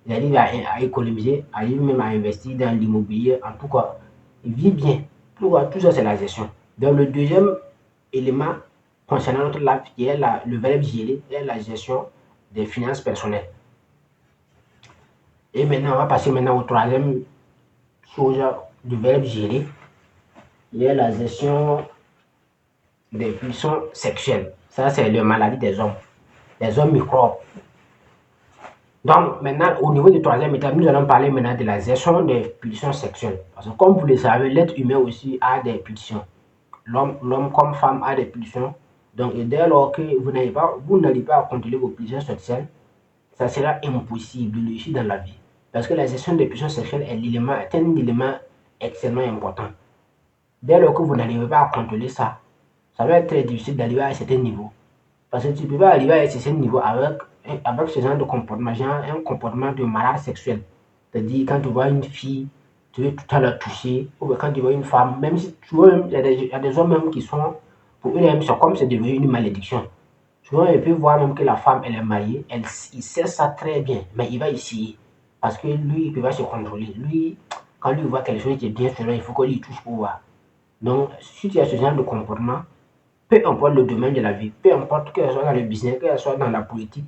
Ils arrivent à économiser, arrivent même à investir dans l'immobilier. En tout cas, ils vivent bien. Tout ça, c'est la gestion. Donc, le deuxième élément concernant notre life, qui est le verbe gérer, est la gestion des finances personnelles. Et maintenant, on va passer maintenant au troisième chose du verbe gérer. Il y a la gestion des pulsions sexuelles. Ça, c'est la maladie des hommes. Les hommes microbes. Donc, maintenant, au niveau du troisième étape, nous allons parler maintenant de la gestion des pulsions sexuelles. Parce que, comme vous le savez, l'être humain aussi a des pulsions. L'homme comme femme a des pulsions. Donc, et dès lors que vous n'allez pas à contrôler vos pulsions sexuelles, ça sera impossible de réussir dans la vie. Parce que la gestion des pulsions sexuelles est un élément extrêmement important. Dès lors que vous n'arrivez pas à contrôler ça, ça va être très difficile d'arriver à un certain niveau. Parce que tu ne peux pas arriver à un certain niveau avec ce genre de comportement, genre un comportement de malade sexuel. C'est-à-dire, quand tu vois une fille, tu veux tout à l'heure toucher, ou quand tu vois une femme, même si tu vois, il y a des hommes même qui sont, pour eux, c'est comme c'est devenu une malédiction. Souvent, il peut voir même que la femme, elle est mariée, il sait ça très bien, mais il va essayer. Parce que lui, il ne peut pas se contrôler. Lui, quand lui voit quelque chose qui est bien fait, il faut qu'on lui touche pour voir. Donc, si tu as ce genre de comportement, peu importe le domaine de la vie, peu importe que ce soit dans le business, que ce soit dans la politique,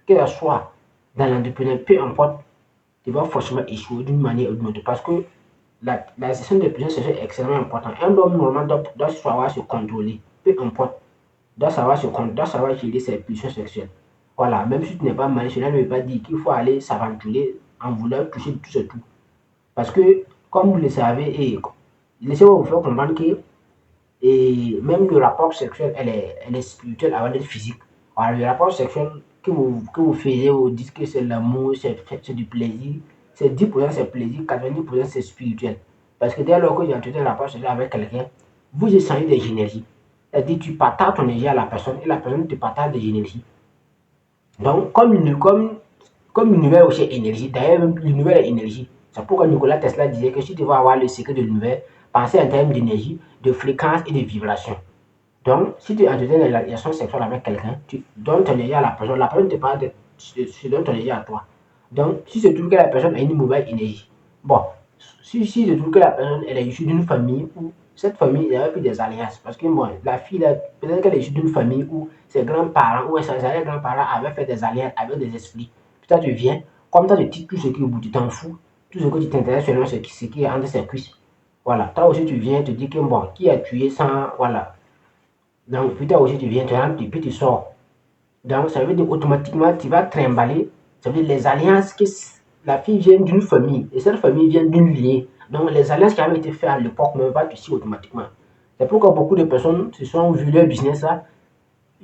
que ce soit dans l'entrepreneuriat, peu importe, tu vas forcément échouer d'une manière ou d'une autre. Parce que la gestion des pulsions sexuelles est extrêmement importante. Un homme normalement doit savoir se contrôler, peu importe, doit savoir gérer ses pulsions sexuelles. Voilà, même si tu n'es pas marié, cela ne veut pas dire qu'il faut aller s'aventurer en voulant toucher tout ce tout. Parce que, comme vous le savez, laissez-moi vous faire comprendre que même le rapport sexuel, elle est spirituelle avant d'être physique. Alors, le rapport sexuel que vous faisiez, vous dites que c'est l'amour, c'est du plaisir. C'est 10% c'est plaisir, 90% c'est spirituel. Parce que dès lors que tu as un rapport sexuel avec quelqu'un, vous échangez des énergies. C'est-à-dire tu partages ton énergie à la personne et la personne te partage des énergies. Donc, comme l'univers aussi est énergie, d'ailleurs, même l'univers est énergie. C'est pourquoi Nikola Tesla disait que si tu veux avoir le secret de l'univers, pensez en termes d'énergie, de fréquence et de vibration. Donc, si tu entretiens une relation sexuelle avec quelqu'un, tu donnes ton énergie à la personne te parle tu donnes ton énergie à toi. Donc, si tu trouve que la personne a une mauvaise énergie, bon, si tu trouve que la personne elle est issue d'une famille où cette famille il y a plus des alliances, parce que bon, la fille, peut-être qu'elle est issue d'une famille où ses grands-parents ou ses arrière-grands-parents avaient fait des alliances avec des esprits. Puis toi, tu viens, comme toi, tu dis tout ce qui est au bout, tu t'en fous, tout ce que tu t'intéresses seulement ce qui est entre ses cuisses. Voilà, toi aussi, tu viens, te dis que bon, qui a tué sans, voilà. Donc, puis toi aussi, tu viens, tu rentres, puis tu sors. Donc, ça veut dire automatiquement, tu vas trimballer. Ça veut dire les alliances que la fille vient d'une famille et cette famille vient d'une lignée. Donc, les alliances qui avaient été faites à l'époque ne vont pas toucher automatiquement. C'est pourquoi beaucoup de personnes se sont vu leur business là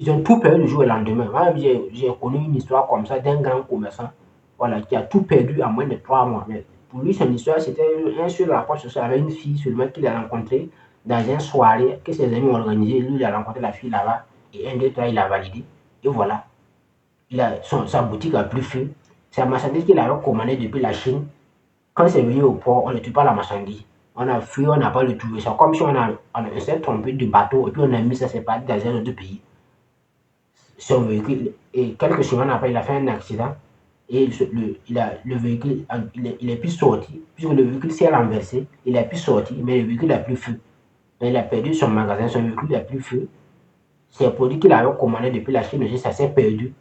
Ils ont tout perdu du jour au lendemain. Moi, j'ai connu une histoire comme ça d'un grand commerçant, voilà, qui a tout perdu en moins de 3 mois. Mais pour lui, son histoire, c'était un seul rapport social avec une fille seulement qu'il a rencontrée dans une soirée que ses amis ont organisée. Lui, il a rencontré la fille là-bas et un, deux, trois, il a validé. Et voilà, sa boutique a plus fait. C'est la marchandise qu'il avait commandée depuis la Chine. Quand c'est venu au port, on ne tue pas la marchandise. On a fui, on n'a pas le trouvé. C'est comme si on s'est trompé de bateau et puis on a mis ça, c'est parti dans un autre pays. Son véhicule, et quelques semaines après, il a fait un accident et le véhicule, il est plus sorti, puisque le véhicule s'est renversé, il est plus sorti, mais le véhicule n'a plus feu. Donc, il a perdu son magasin, son véhicule n'a plus feu. Ses produits qu'il avait commandés depuis la Chine aussi, ça s'est perdu.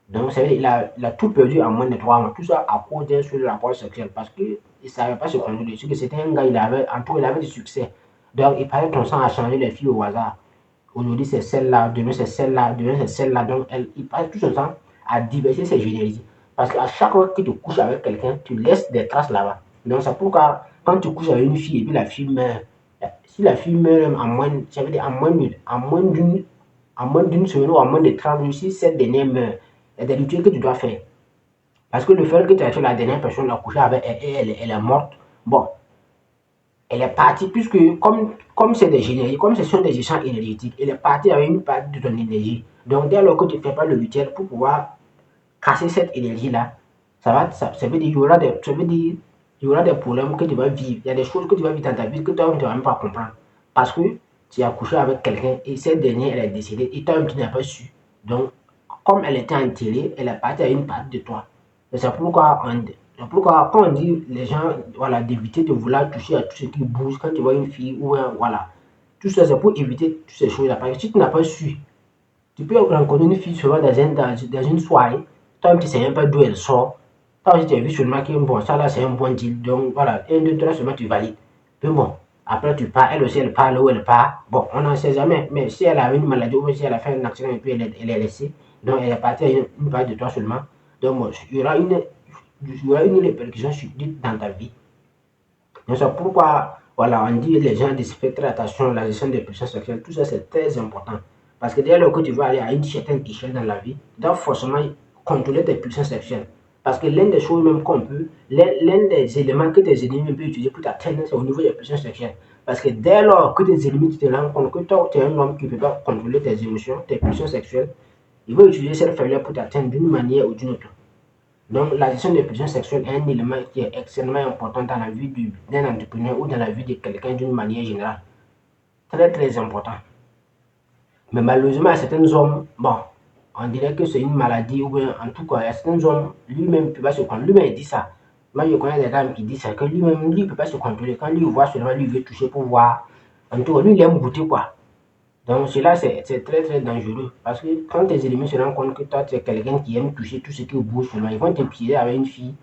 Donc, ça veut dire il a tout perdu en moins de 3 mois. Tout ça à cause d'un seul rapport sexuel parce qu'il ne savait pas se contrôler. C'était un gars, il avait du succès. Donc, il paraît que ton sang a changé les filles au hasard. Aujourd'hui, c'est celle-là, demain, c'est celle-là, demain, c'est celle-là. Donc, il passe tout son temps à diversifier ses génériques. Parce qu'à chaque fois que tu couches avec quelqu'un, tu laisses des traces là-bas. Donc, c'est pourquoi, quand tu couches avec une fille et puis la fille meurt, si la fille meurt en moins, ça veut dire en moins d'une semaine ou en moins de 30 jours, si cette dernière meurt, il y a des rituels que tu dois faire. Parce que le fait que tu as tué la dernière personne, à coucher avec elle, et elle est morte, bon, elle est partie, puisque comme c'est des génériques, comme ce sont des échanges énergétiques, elle est partie avec une partie de ton énergie. Donc, dès lors que tu ne fais pas le rituel pour pouvoir casser cette énergie-là, ça veut dire il y aura des problèmes que tu vas vivre. Il y a des choses que tu vas vivre dans ta vie que toi, tu ne vas même pas comprendre. Parce que tu as couché avec quelqu'un et cette dernière, elle est décédée et toi, tu n'as pas su. Donc, comme elle était enterrée, elle est partie à une partie de toi. C'est pourquoi quand on dit les gens, voilà, d'éviter de vouloir toucher à tout ce qui bouge, quand tu vois une fille ou voilà, tout ça c'est pour éviter toutes ces choses-là. Parce que si tu n'as pas su, tu peux rencontrer une fille seulement dans une soirée, toi tu ne sais même pas d'où elle sort. Toi aussi tu as vu seulement que bon, ça là c'est un bon deal, donc voilà, un, deux, trois seulement tu valides. Puis bon, après tu pars, elle aussi elle part là où elle part. Bon, on n'en sait jamais, mais si elle a une maladie ou si elle a fait un accident et puis elle est laissée, donc elle est partie à une part de toi seulement. Donc bon, il y aura une répercussion dans ta vie. Donc c'est pourquoi, voilà, on dit les gens de se faire très attention à la gestion des pulsions sexuelles. Tout ça, c'est très important. Parce que dès lors que tu vas aller à une certaine échelle dans la vie, tu dois forcément contrôler tes pulsions sexuelles. Parce que l'un des choses même qu'on peut, l'un des éléments que tes ennemis peuvent utiliser pour t'atteindre, c'est au niveau des pulsions sexuelles. Parce que dès lors que tes ennemis te rendent compte que toi, tu es un homme qui ne peut pas contrôler tes émotions, tes pulsions sexuelles, ils vont utiliser cette faiblesse pour t'atteindre d'une manière ou d'une autre. Donc, la gestion des pulsions sexuelles est un élément qui est extrêmement important dans la vie d'un entrepreneur ou dans la vie de quelqu'un d'une manière générale. Très, très important. Mais malheureusement, certains hommes, bon, on dirait que c'est une maladie ou bien en tout cas, certains hommes, lui-même ne peut pas se contrôler. Lui-même, il dit ça. Moi, je connais des dames qui disent ça, que lui-même, lui, ne peut pas se contrôler. Quand lui voit seulement, lui veut toucher pour voir. En tout cas, lui, il aime goûter quoi. Donc cela, c'est très très dangereux. Parce que quand tes ennemis se rendent compte que toi, tu es quelqu'un qui aime toucher tout ce qui bouge seulement, ils vont te piéger avec une fille.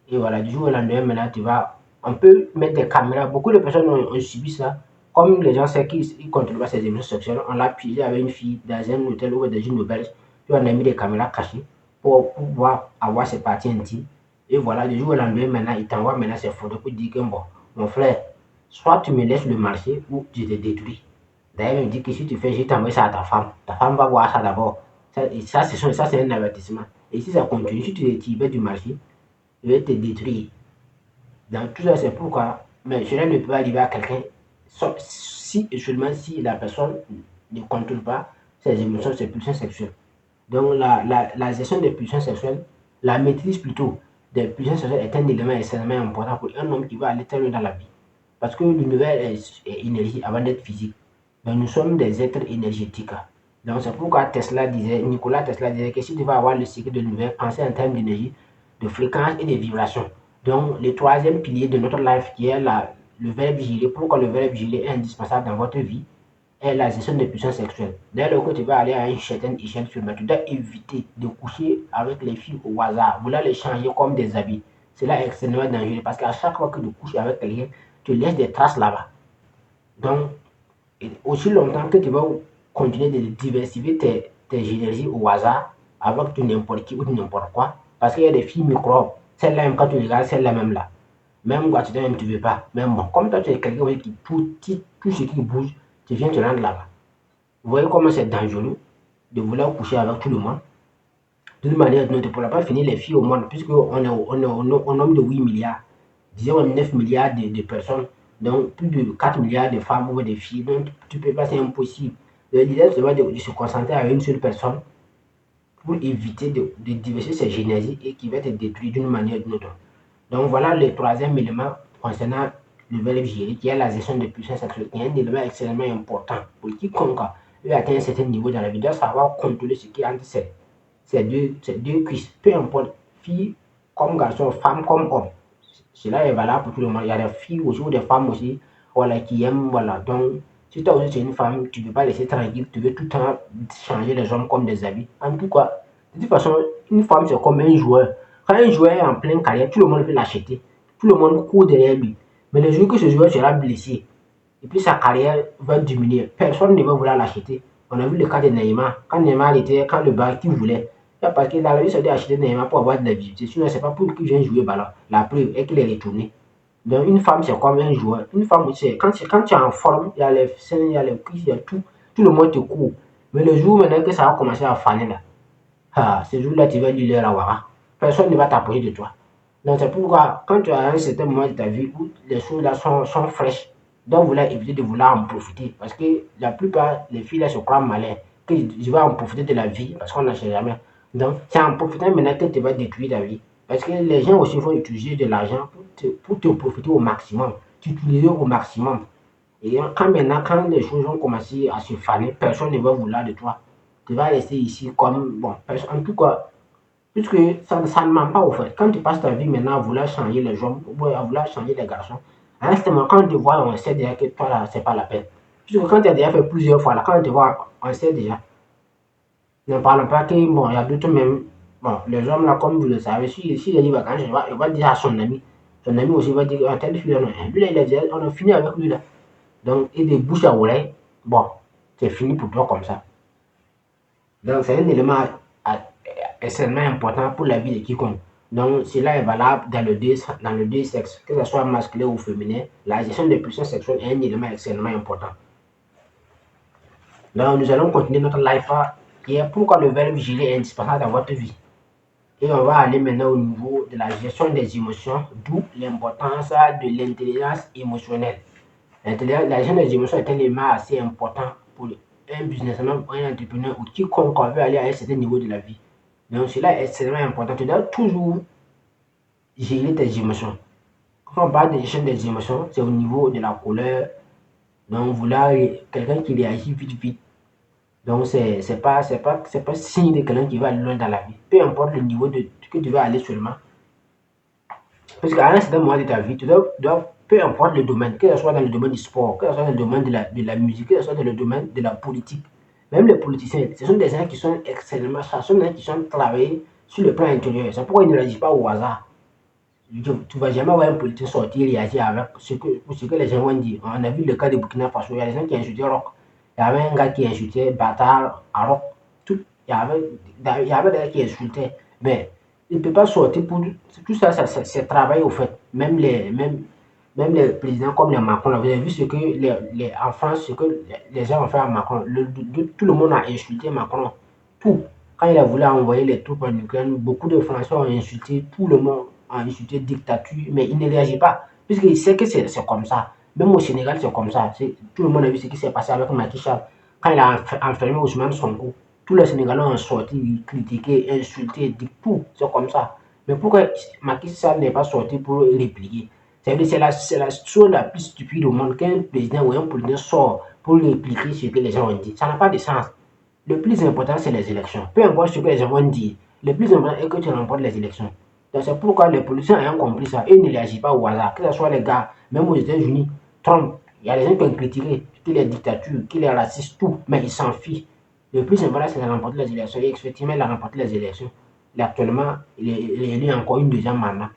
Et voilà, du jour au lendemain, maintenant, tu vas. On peut mettre des caméras. Beaucoup de personnes ont subi ça. Comme les gens savent qu'ils ne contrôlent pas ses émotions sexuelles, on l'a piégé avec une fille dans un hôtel ou dans une auberge. Puis on a mis des caméras cachées pour pouvoir avoir ses parties intimes. Et voilà, du jour au lendemain, maintenant, il t'envoie maintenant ses photos pour dire que bon, mon frère, soit tu me laisses le marché ou je te détruis. D'ailleurs, il me dit que si tu fais, je t'envoie ça à ta femme va voir ça d'abord. Ça c'est un avertissement. Et si ça continue, si tu te retires du marché, je vais te détruire. Donc tout ça, c'est pourquoi, mais cela ne peut pas arriver à quelqu'un si et seulement si la personne ne contrôle pas ses émotions, ses pulsions sexuelles. Donc la gestion des pulsions sexuelles, la maîtrise plutôt des pulsions sexuelles est un élément extrêmement important pour un homme qui va aller très loin dans la vie. Parce que l'univers est énergie avant d'être physique. Donc nous sommes des êtres énergétiques. Donc c'est pourquoi Nikola Tesla disait que si tu veux avoir le cycle de l'univers, pensez en termes d'énergie, de fréquence et de vibration. Donc le troisième pilier de notre life qui est le verbe vigiler, pourquoi le verbe vigiler est indispensable dans votre vie, est la gestion des pulsions sexuelles. Dès lors que tu vas aller à une certaine échelle sur tu dois éviter de coucher avec les filles au hasard, vouloir les changer comme des habits. Cela est extrêmement dangereux parce qu'à chaque fois que tu couches avec quelqu'un, tu laisses des traces là-bas. Donc, aussi longtemps que tu vas continuer de diversifier tes énergies au hasard avec tout n'importe qui ou n'importe quoi, parce qu'il y a des filles microbes. Celle-là, même quand tu regardes, celle-là même là. Même quand tu ne veux pas. Même bon, comme toi, tu es quelqu'un tout ce qui bouge, tu viens te rendre là-bas. Vous voyez comment c'est dangereux? de vouloir coucher avec tout le monde. D'une manière ou d'une autre, tu ne pourras pas finir les filles au monde, puisqu'on est au nombre de 8 milliards, disons 9 milliards de personnes, donc plus de 4 milliards de femmes ou de filles. Donc, tu ne peux pas, c'est impossible. L'idée, c'est de se concentrer avec une seule personne pour éviter de diversifier ses énergies et qui va te détruire d'une manière ou d'une autre. Donc, voilà le troisième élément concernant le verbe gérer, qui est la gestion de puissance sexuelle, qui est un élément extrêmement important pour quiconque veut atteindre un certain niveau dans la vie, doit savoir contrôler ce qui est entre ces deux cuisses, peu importe, fille comme garçon, femme comme homme. Cela est valable pour tout le monde. Il y a des filles aussi ou des femmes aussi, voilà, qui aiment, voilà. Donc, si toi aussi tu es une femme, tu ne peux pas laisser tranquille, tu veux tout le temps changer les hommes comme des habits. En tout cas, de toute façon, une femme c'est comme un joueur. Quand un joueur est en pleine carrière, tout le monde veut l'acheter. Tout le monde court derrière lui. Mais le jour que ce joueur sera blessé, et puis sa carrière va diminuer, personne ne va vouloir l'acheter. On a vu le cas de Neymar. Quand Neymar était, quand le bas qui voulait, parce que dans la vie, ça doit acheter Neymar pour avoir de la visibilité. Sinon, c'est pas pour qu'il vienne jouer ballon. La preuve est qu'il est retourné. Donc, une femme, c'est comme un joueur. Une femme, c'est quand tu es en forme, il y a les seins, il y a les cuisses, il y a tout. Tout le monde te court. Mais le jour maintenant que ça va commencer à faner là, ce jour-là, tu vas lui la wara. Personne ne va t'approcher de toi. Donc, c'est pourquoi, quand tu as un certain moment de ta vie où les choses là sont fraîches, donc vouloir éviter de vouloir en profiter. Parce que la plupart des filles là se croient malins, que je vais en profiter de la vie, parce qu'on ne sait jamais. Donc, c'est en profitant maintenant que tu vas détruire ta vie. Parce que les gens aussi vont utiliser de l'argent pour te profiter au maximum, t'utiliser au maximum. Et quand maintenant, quand les choses ont commencé à se faner, personne ne va vouloir de toi. Tu vas rester ici comme, bon, en tout cas, puisque ça ne ment pas au fait. Quand tu passes ta vie maintenant à vouloir changer les hommes, ou à vouloir changer les garçons, à un moment, quand on te voit, on sait déjà que toi, là, c'est pas la peine. Puisque quand tu as déjà fait plusieurs fois, là, quand on te voit, on sait déjà. Ne parlons pas que, bon, il y a d'autres même, bon, les hommes, là, comme vous le savez, si il y a des vacances, il va dire à son ami. Son ami aussi va dire, ah, tel fille, là, lui, là, on a fini avec lui, là. Donc, et de bouche à oreille, bon, c'est fini pour toi comme ça. Donc, c'est un élément extrêmement important pour la vie de quiconque. Donc, cela est valable dans le deux sexes, que ce soit masculin ou féminin. La gestion des pulsions sexuelles est un élément extrêmement important. Donc, nous allons continuer notre life qui est pourquoi le verbe gérer est indispensable dans votre vie. Et on va aller maintenant au niveau de la gestion des émotions, d'où l'importance de l'intelligence émotionnelle. La gestion des émotions est un élément assez important pour un businessman, un entrepreneur ou quiconque veut aller à un certain niveau de la vie. Donc, cela est extrêmement important. Tu dois toujours gérer tes émotions. Quand on parle de gestion des émotions, c'est au niveau de la colère. Donc, vouloir quelqu'un qui réagit vite, vite. Donc, c'est pas signe de quelqu'un qui va aller loin dans la vie. Peu importe le niveau de que tu vas aller seulement. Parce qu'à un certain moment de ta vie, tu dois peu importe le domaine, que ce soit dans le domaine du sport, que ce soit dans le domaine de la musique, que ce soit dans le domaine de la politique, même les politiciens, ce sont des gens qui sont extrêmement chers, ce sont des gens qui sont travaillés sur le plan intérieur. C'est pourquoi ils ne réagissent pas au hasard. Tu ne vas jamais voir un politicien sortir et réagir avec ce que les gens vont dire. On a vu le cas de Burkina Faso, il y a des gens qui insultaient Rock. Il y avait un gars qui insultait Bâtard à Rock. Il y avait des gens qui insultaient. Mais il ne peut pas sortir pour tout ça, c'est travail au fait. Même les présidents comme les Macron, vous avez vu ce que en France, ce que les gens ont fait à Macron. Tout le monde a insulté Macron. Tout. Quand il a voulu envoyer les troupes en Ukraine, beaucoup de Français ont insulté, tout le monde a insulté dictature, mais il ne réagit pas, puisqu'il sait que c'est comme ça. Même au Sénégal, c'est comme ça. Tout le monde a vu ce qui s'est passé avec Macky Sall. Quand il a enfermé Ousmane Sonko, tous les Sénégalais ont sorti, critiqué, insulté, dit tout, c'est comme ça. Mais pourquoi Macky Sall n'est pas sorti pour répliquer? C'est la chose la plus stupide au monde qu'un président ou un politicien sort pour répliquer ce que les gens ont dit. Ça n'a pas de sens. Le plus important, c'est les élections. Peu importe ce que les gens vont dire, le plus important est que tu remportes les élections. Donc c'est pourquoi les politiciens ayant compris ça, ils ne réagissent pas au hasard. Que ce soit les gars, même aux États-Unis, Trump, il y a des gens qui ont critiqué qu'il est dictature, qu'il est raciste, tout, mais ils s'en fichent. Le plus important, c'est de remporter les élections. Et effectivement, il a remporté les élections. Et actuellement, il est élu encore une deuxième mandat.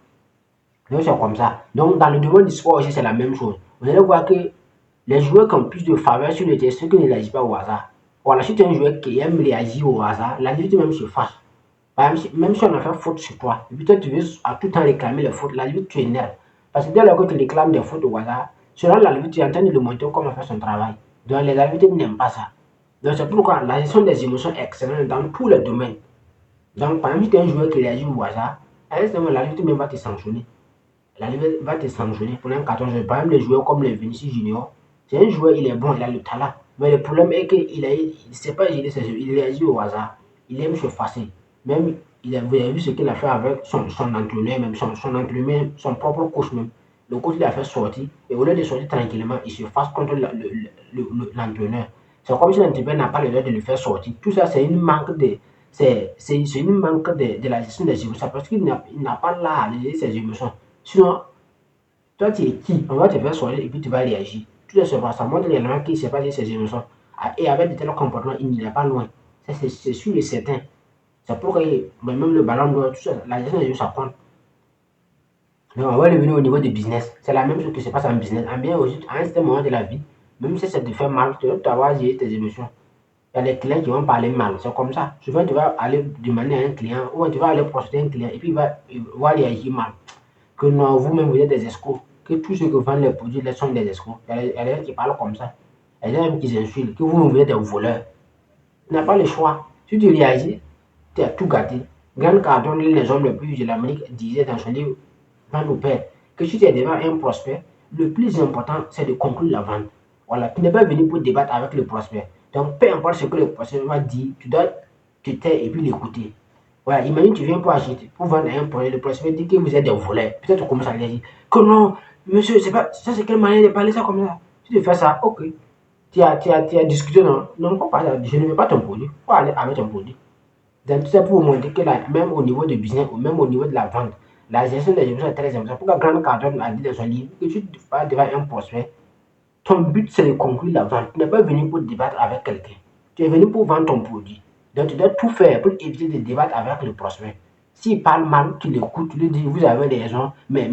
Donc c'est comme ça. Donc dans le domaine du sport aussi, c'est la même chose. Vous allez voir que les joueurs qui ont plus de faveur sur le terrain, ceux qui ne réagissent pas au hasard. Voilà, si tu es un joueur qui aime réagir au hasard, la limite même se fâche. Même si on a fait faute sur toi, et puis toi tu veux à tout temps réclamer les fautes, la limite tu énerves. Parce que dès lors que tu réclames des fautes au hasard, selon la limite tu es en train de le monter comment faire son travail. Donc les arbitres n'aiment pas ça. Donc c'est pourquoi la gestion des émotions est excellente dans tous les domaines. Donc par exemple, si tu es un joueur qui réagit au hasard, à un certain moment, l'arbitre même va te sanctionner. L'arbitre va te sanctionner pour un carton jaune. Par exemple, les joueurs comme les Vinicius Junior, c'est un joueur, il est bon, il a le talent. Mais le problème est qu'il ne sait pas gérer ses jeux, il réagit au hasard. Il aime se fasser. Même, vous avez vu ce qu'il a fait avec son entraîneur, même son entraîneur, son propre coach même. Le coach l'a fait sortir, et au lieu de sortir tranquillement, il se fasse contre l'entraîneur. C'est comme si l'entraîneur n'a pas le droit de le faire sortir. Tout ça, c'est une manque de la gestion des émotions, parce qu'il n'a pas l'art de gérer ses émotions. Sinon, toi, tu es qui? On va te faire sortir et puis tu vas réagir. Tout ça montre réellement qu'il ne sait pas gérer ses émotions. Et avec de tels comportements, il n'est pas loin. Ça, c'est sûr et certain. C'est pourquoi même le ballon d'or, tout ça, la gestion des émotions, ça compte. Donc, on va revenir au niveau du business. C'est la même chose qui se passe en business. En bien aussi, à un certain moment de la vie, même si ça te fait mal, tu dois avoir géré tes émotions. Il y a des clients qui vont parler mal. C'est comme ça. Souvent, tu vas aller demander à un client ou tu vas aller prospecter un client et puis il va réagir mal. Que non, vous-même, vous êtes des escrocs. Que tous ceux qui vendent les produits là sont des escrocs. Il y a des gens qui parlent comme ça. Il y a des gens qui s'insultent. Que vous-même, vous êtes des voleurs. Tu n'as pas le choix. Si tu réagis, tu as tout gâté. Grant Cardone, l'un des hommes les plus riches de l'Amérique, disait dans son livre Vente au père que si tu es devant un prospect, le plus important, c'est de conclure la vente. Voilà, tu n'es pas venu pour débattre avec le prospect. Donc, peu importe ce que le prospect va dire, tu dois te taire et puis l'écouter. Voilà, imagine tu viens pour acheter, pour vendre un produit, le prospect dit que vous êtes des voleurs. Peut-être tu commences à lui dire que non, monsieur, c'est pas, ça c'est quelle manière de parler ça comme ça. Si tu fais ça, ok. Tu as discuté, non, non, pas, je ne veux pas ton produit, il faut aller avec ton produit. Donc, tout ça pour vous montrer que là, même au niveau du business, ou même au niveau de la vente, la gestion des émotions est très importante. Pourquoi Grant Cardone a dit dans son livre que tu vas devant un prospect, ton but c'est de conclure la vente. Tu n'es pas venu pour débattre avec quelqu'un. Tu es venu pour vendre ton produit. Donc, tu dois tout faire pour éviter de débattre avec le prospect. S'il parle mal, tu l'écoutes, tu lui dis, vous avez raison, mais,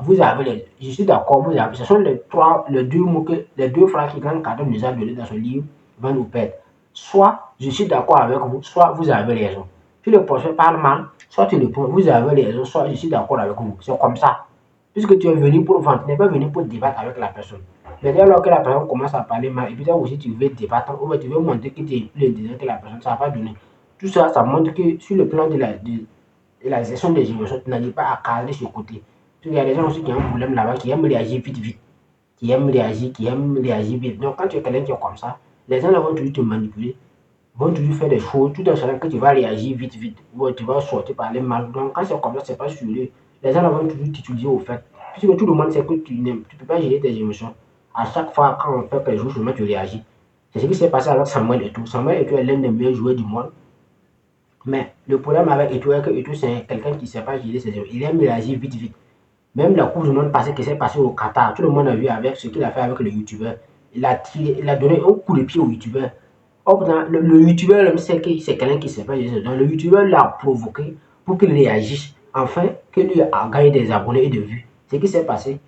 vous avez les, je suis d'accord, vous avez, ce sont les deux mots les deux phrases que Grant Cardone nous a donné dans son livre, Vendre ou perdre. Soit je suis d'accord avec vous, soit vous avez raison. Si le prospect parle mal, soit tu réponds, vous avez raison, soit je suis d'accord avec vous. C'est comme ça. Puisque tu es venu pour vendre, tu n'es pas venu pour débattre avec la personne. Mais dès lors que la personne commence à parler mal, et puis toi aussi tu veux débattre, ou tu veux montrer que tu es plus intelligent que la personne, ça ne va pas donner. Tout ça, ça montre que sur le plan de la gestion des émotions, tu n'arrives pas à caler ce côté. Il y a des gens aussi qui ont un problème là-bas, qui aiment réagir vite, vite. Qui aiment réagir vite. Donc quand tu es quelqu'un qui est comme ça, les gens là vont toujours te manipuler, vont toujours faire des choses, tout en sachant que tu vas réagir vite, vite. Ou tu vas sortir parler mal. Donc quand c'est comme ça, c'est pas sur eux. Les gens là vont toujours t'utiliser au fait. Puisque tout le monde sait que tu ne peux pas gérer tes émotions. À chaque fois, quand on fait quelque chose, seulement tu réagis. C'est ce qui s'est passé avec Samuel Eto'o. Samuel Eto'o est l'un des meilleurs joueurs du monde. Mais le problème avec Eto'o est que Eto'o, c'est quelqu'un qui ne sait pas gérer ses émotions. Il aime réagir vite, vite. Même la Coupe du Monde passée qui s'est passée au Qatar, tout le monde a vu avec ce qu'il a fait avec le youtubeur. Il a donné un coup de pied au youtubeur. Le youtubeur même sait que c'est quelqu'un qui ne sait pas gérer. Donc le youtubeur l'a provoqué pour qu'il réagisse. Enfin, qu'il lui a gagné des abonnés et de vues. Ce qui s'est passé,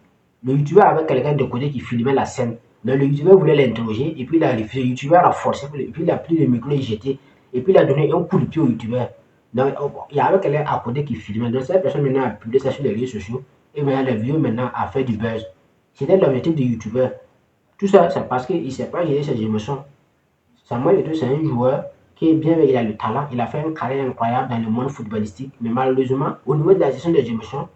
le youtubeur avait quelqu'un de côté qui filmait la scène. Donc le youtubeur voulait l'interroger et puis il a refusé. Le youtubeur a forcé, et puis il a pris le micro et jeté. Et puis il a donné un coup de pied au youtubeur. Donc il y avait quelqu'un à côté qui filmait. Donc cette personne maintenant a publié ça sur les réseaux sociaux. Et maintenant la vidéo maintenant a fait du buzz. C'était l'objectif du youtubeur. Tout ça, c'est parce qu'il ne sait pas gérer ses émotions. Samuel Eto'o, c'est un joueur qui est bien, il a le talent, il a fait une carrière incroyable dans le monde footballistique, mais malheureusement, au niveau de la gestion des émotions,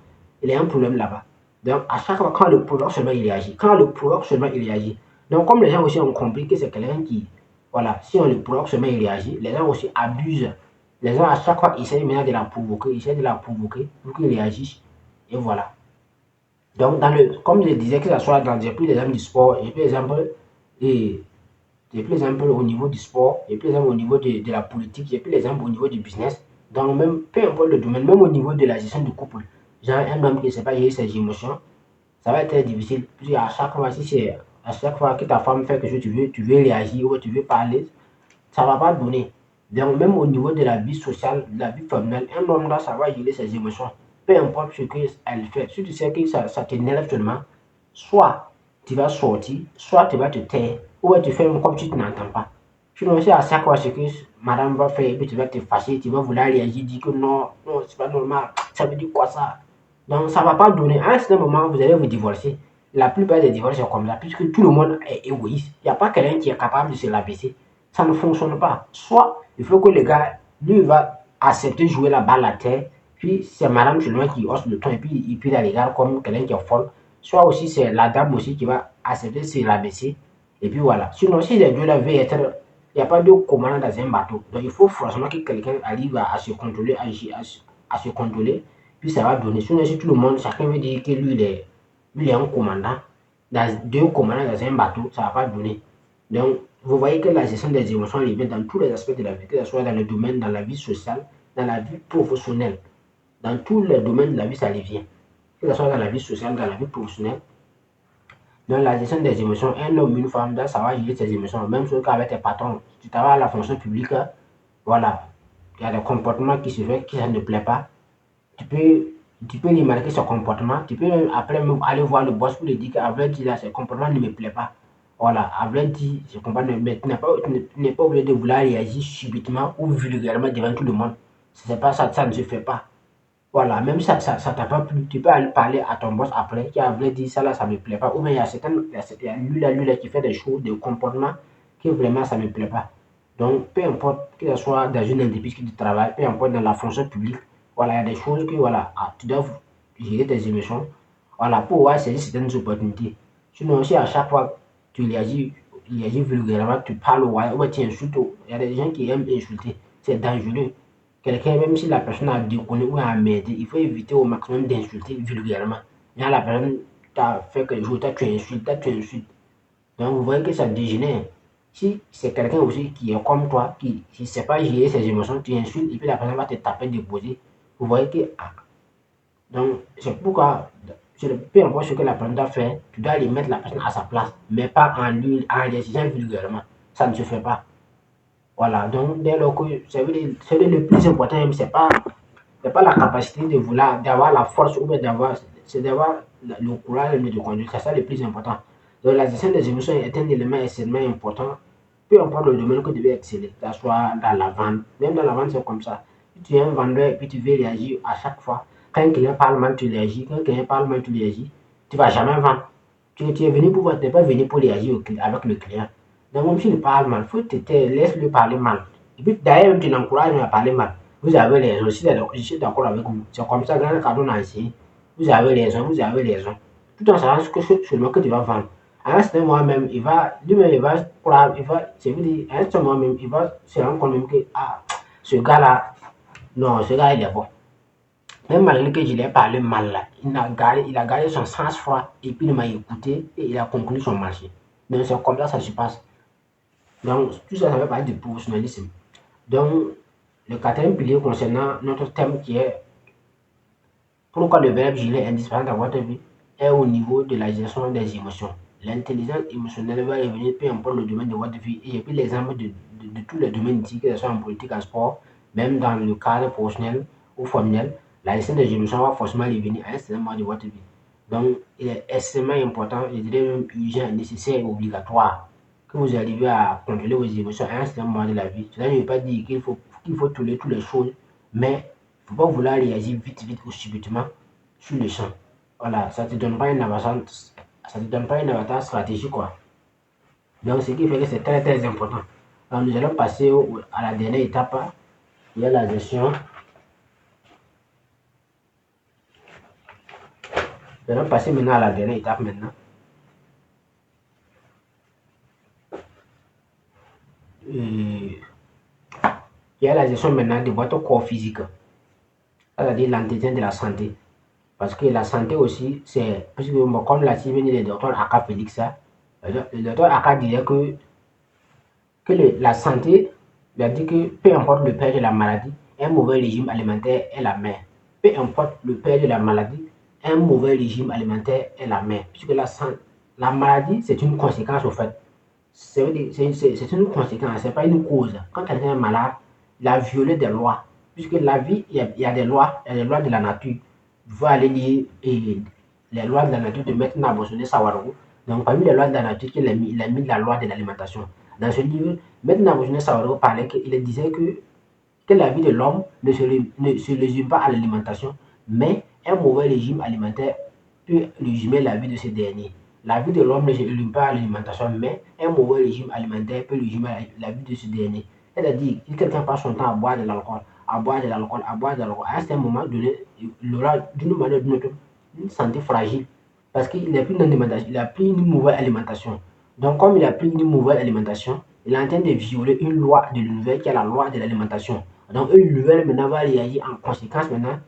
il y a un problème là-bas. Donc, à chaque fois, quand le provoque seulement, il réagit. Quand le provoque seulement, il réagit. Donc, comme les gens aussi ont compris que c'est quelqu'un qui, voilà, si on le provoque seulement, il réagit, les gens aussi abusent. Les gens, à chaque fois, essayent maintenant de la provoquer, pour qu'il réagisse. Et voilà. Donc, comme je disais, que ce soit dans, j'ai pris l'exemple du sport, j'ai pris l'exemple et j'ai pris l'exemple au niveau du sport, j'ai pris l'exemple au niveau de la politique, j'ai pris l'exemple au niveau du business. Donc, même, peu importe le domaine, même au niveau de la gestion du couple, genre un homme qui ne sait pas gérer ses émotions, ça va être très difficile. Puis à chaque fois, si c'est à chaque fois que ta femme fait quelque chose, tu veux réagir ou tu veux parler, ça ne va pas donner. Donc, même au niveau de la vie sociale, de la vie familiale, un homme là, ça va gérer ses émotions. Peu importe ce qu'elle fait. Si tu sais que ça t'énerve seulement, soit tu vas sortir, soit tu vas te taire, ou tu fais comme si tu n'entends pas. Sinon, si à chaque fois ce que madame va faire, et puis tu vas te fâcher, tu vas vouloir réagir, dire que non, non, c'est pas normal, ça veut dire quoi ça? Donc, ça ne va pas donner. À un certain moment, vous allez vous divorcer. La plupart des divorces sont comme ça, puisque tout le monde est égoïste. Il n'y a pas quelqu'un qui est capable de se l'abaisser. Ça ne fonctionne pas. Soit il faut que le gars, lui, va accepter de jouer la balle à terre, puis c'est madame seulement qui hausse le ton et puis il la regarde comme quelqu'un qui est folle. Soit aussi c'est la dame aussi qui va accepter de se rabaisser. Et puis voilà. Sinon, si les deux là veulent être, il n'y a pas de commandant dans un bateau. Donc il faut forcément que quelqu'un arrive à se contrôler, à se contrôler. Puis ça va donner. Sinon, si tout le monde, chacun veut dire que lui est un commandant, dans deux commandants dans un bateau, ça ne va pas donner. Donc, vous voyez que la gestion des émotions revient dans tous les aspects de la vie, que ce soit dans le domaine, dans la vie sociale, dans la vie professionnelle. Dans tous les domaines de la vie, ça revient. Que ce soit dans la vie sociale, dans la vie professionnelle. Donc, la gestion des émotions, un homme, une femme doit savoir gérer ses émotions. Même chose qu'avec tes patrons. Si tu travailles à la fonction publique, voilà, il y a des comportements qui se font, qui ça ne plaît pas. Tu peux, tu peux remarquer ce comportement. Tu peux après même aller voir le boss pour lui dire qu'à vrai dire, ce comportement ne me plaît pas. Voilà, à vrai dire, je comprends, mais tu n'es pas obligé de vouloir réagir subitement ou vulgairement devant tout le monde. C'est pas ça, ça ne se fait pas. Voilà, même si ça t'a pas plu, tu peux aller parler à ton boss après, qui a vrai dit ça là, ça me plaît pas. Ou bien il y a certaines, il y a lui là qui fait des choses, des comportements qui vraiment ça me plaît pas. Donc, peu importe que ce soit dans une entreprise que tu travailles, peu importe dans la fonction publique, voilà, il y a des choses que voilà, tu dois gérer tes émotions, voilà, pour pouvoir saisir certaines opportunités. Sinon, si à chaque fois tu réagis vulgairement, tu parles ou bien tu insultes, il y a des gens qui aiment insulter, c'est dangereux. Quelqu'un, même si la personne a déconné ou a merdé, il faut éviter au maximum d'insulter vulgairement. Quand la personne t'a fait quelque chose, toi tu insultes, toi tu insultes. Donc vous voyez que ça dégénère. Si c'est quelqu'un aussi qui est comme toi, qui ne sait pas gérer ses émotions, tu insultes et puis la personne va te taper déposer. Vous voyez que. Donc c'est pourquoi, peu importe ce que la personne a fait, tu dois aller mettre la personne à sa place, mais pas en réagissant vulgairement. Ça ne se fait pas. Voilà, donc dès lors que c'est le plus important, même, c'est pas la capacité de vouloir, d'avoir la force ou bien c'est d'avoir le courage de conduire. C'est ça le plus important. Donc la gestion des émotions est un élément extrêmement important. Peu importe le domaine que tu veux exceller, que ce soit dans la vente. Même dans la vente, c'est comme ça. Si tu es un vendeur et puis tu veux réagir à chaque fois. Quand quelqu'un parle mal, tu réagis. Quand quelqu'un parle mal, tu réagis. Tu ne vas jamais vendre. Tu es venu pour vendre, tu n'es pas venu pour réagir avec le client. Donc même s'il parle mal, faut te taire, laisse-le parler mal. Et puis d'ailleurs, même tu l'encourages à parler mal. Vous avez raison, je suis d'accord avec vous. C'est comme ça, dans le cadre ancien. Vous avez raison, vous avez raison. Tout en sachant que c'est seulement que tu vas vendre. À un certain moment même, lui-même, je veux dire, à un certain moment même, il va se rendre compte même que, ah, ce gars-là, non, ce gars, il est bon. Même malgré que je l'ai parlé mal là, il a gardé son sang-froid et puis il m'a écouté et il a conclu son marché. Donc c'est comme ça se passe. Donc tout ça, ça fait partie du professionnalisme. Donc le quatrième pilier concernant notre thème qui est pourquoi le verbe gilet est indispensable dans votre vie est au niveau de la gestion des émotions. L'intelligence émotionnelle va revenir peu importe le domaine de votre vie et j'ai pris l'exemple de tous les domaines ici, que ce soit en politique, en sport, même dans le cadre professionnel ou formel, la gestion des émotions va forcément revenir à un certain moment de votre vie. Donc, il est extrêmement important, je dirais même urgent, nécessaire et obligatoire que vous arriviez à contrôler vos émotions à un certain moment de la vie. Cela ne veut pas dire qu'il faut tolérer toutes les choses, mais il ne faut pas vouloir réagir vite ou subitement sur le champ. Voilà, ça ne te donne pas une avantage, ça te donne pas une avantage stratégique, quoi. Donc, ce qui fait que c'est très important. Alors, nous allons passer à la dernière étape, il y a la gestion. Nous allons passer maintenant à la dernière étape maintenant. Et il y a la gestion maintenant de votre corps physique, c'est-à-dire l'entretien de la santé. Parce que la santé aussi, c'est, parce que comme l'a dit le docteur Aka Félix, le docteur Aka disait que la santé, il a dit que peu importe le père de la maladie, un mauvais régime alimentaire est la mère. Peu importe le père de la maladie, un mauvais régime alimentaire est la mère. Puisque la maladie, c'est une conséquence au fait. C'est une conséquence, c'est pas une cause. Quand quelqu'un est malade, il a violé des lois. Puisque la vie, il y a des lois, il y a des lois de la nature. Il faut aller lire les lois de la nature de Maître Nabosoné Sawarou. Donc, parmi les lois de la nature il a mis la loi de l'alimentation. Dans ce livre, Maître Nabosoné Sawarou parlait qu'il disait que la vie de l'homme ne se résume pas à l'alimentation, mais un mauvais régime alimentaire peut résumer la vie de ce dernier. La vie de l'homme ne se résume pas à l'alimentation, mais un mauvais régime alimentaire peut résumer la vie de ce dernier. C'est-à-dire, si quelqu'un passe son temps à boire de l'alcool, à boire de l'alcool, à boire de l'alcool, à un certain moment donné, il aura d'une manière ou d'une autre une santé fragile parce qu'il n'a plus d'alimentation, il a pris une mauvaise alimentation. Donc, comme il a pris une mauvaise alimentation, il est en train de violer une loi de l'univers qui est la loi de l'alimentation. Donc, l'univers maintenant va réagir en conséquence maintenant,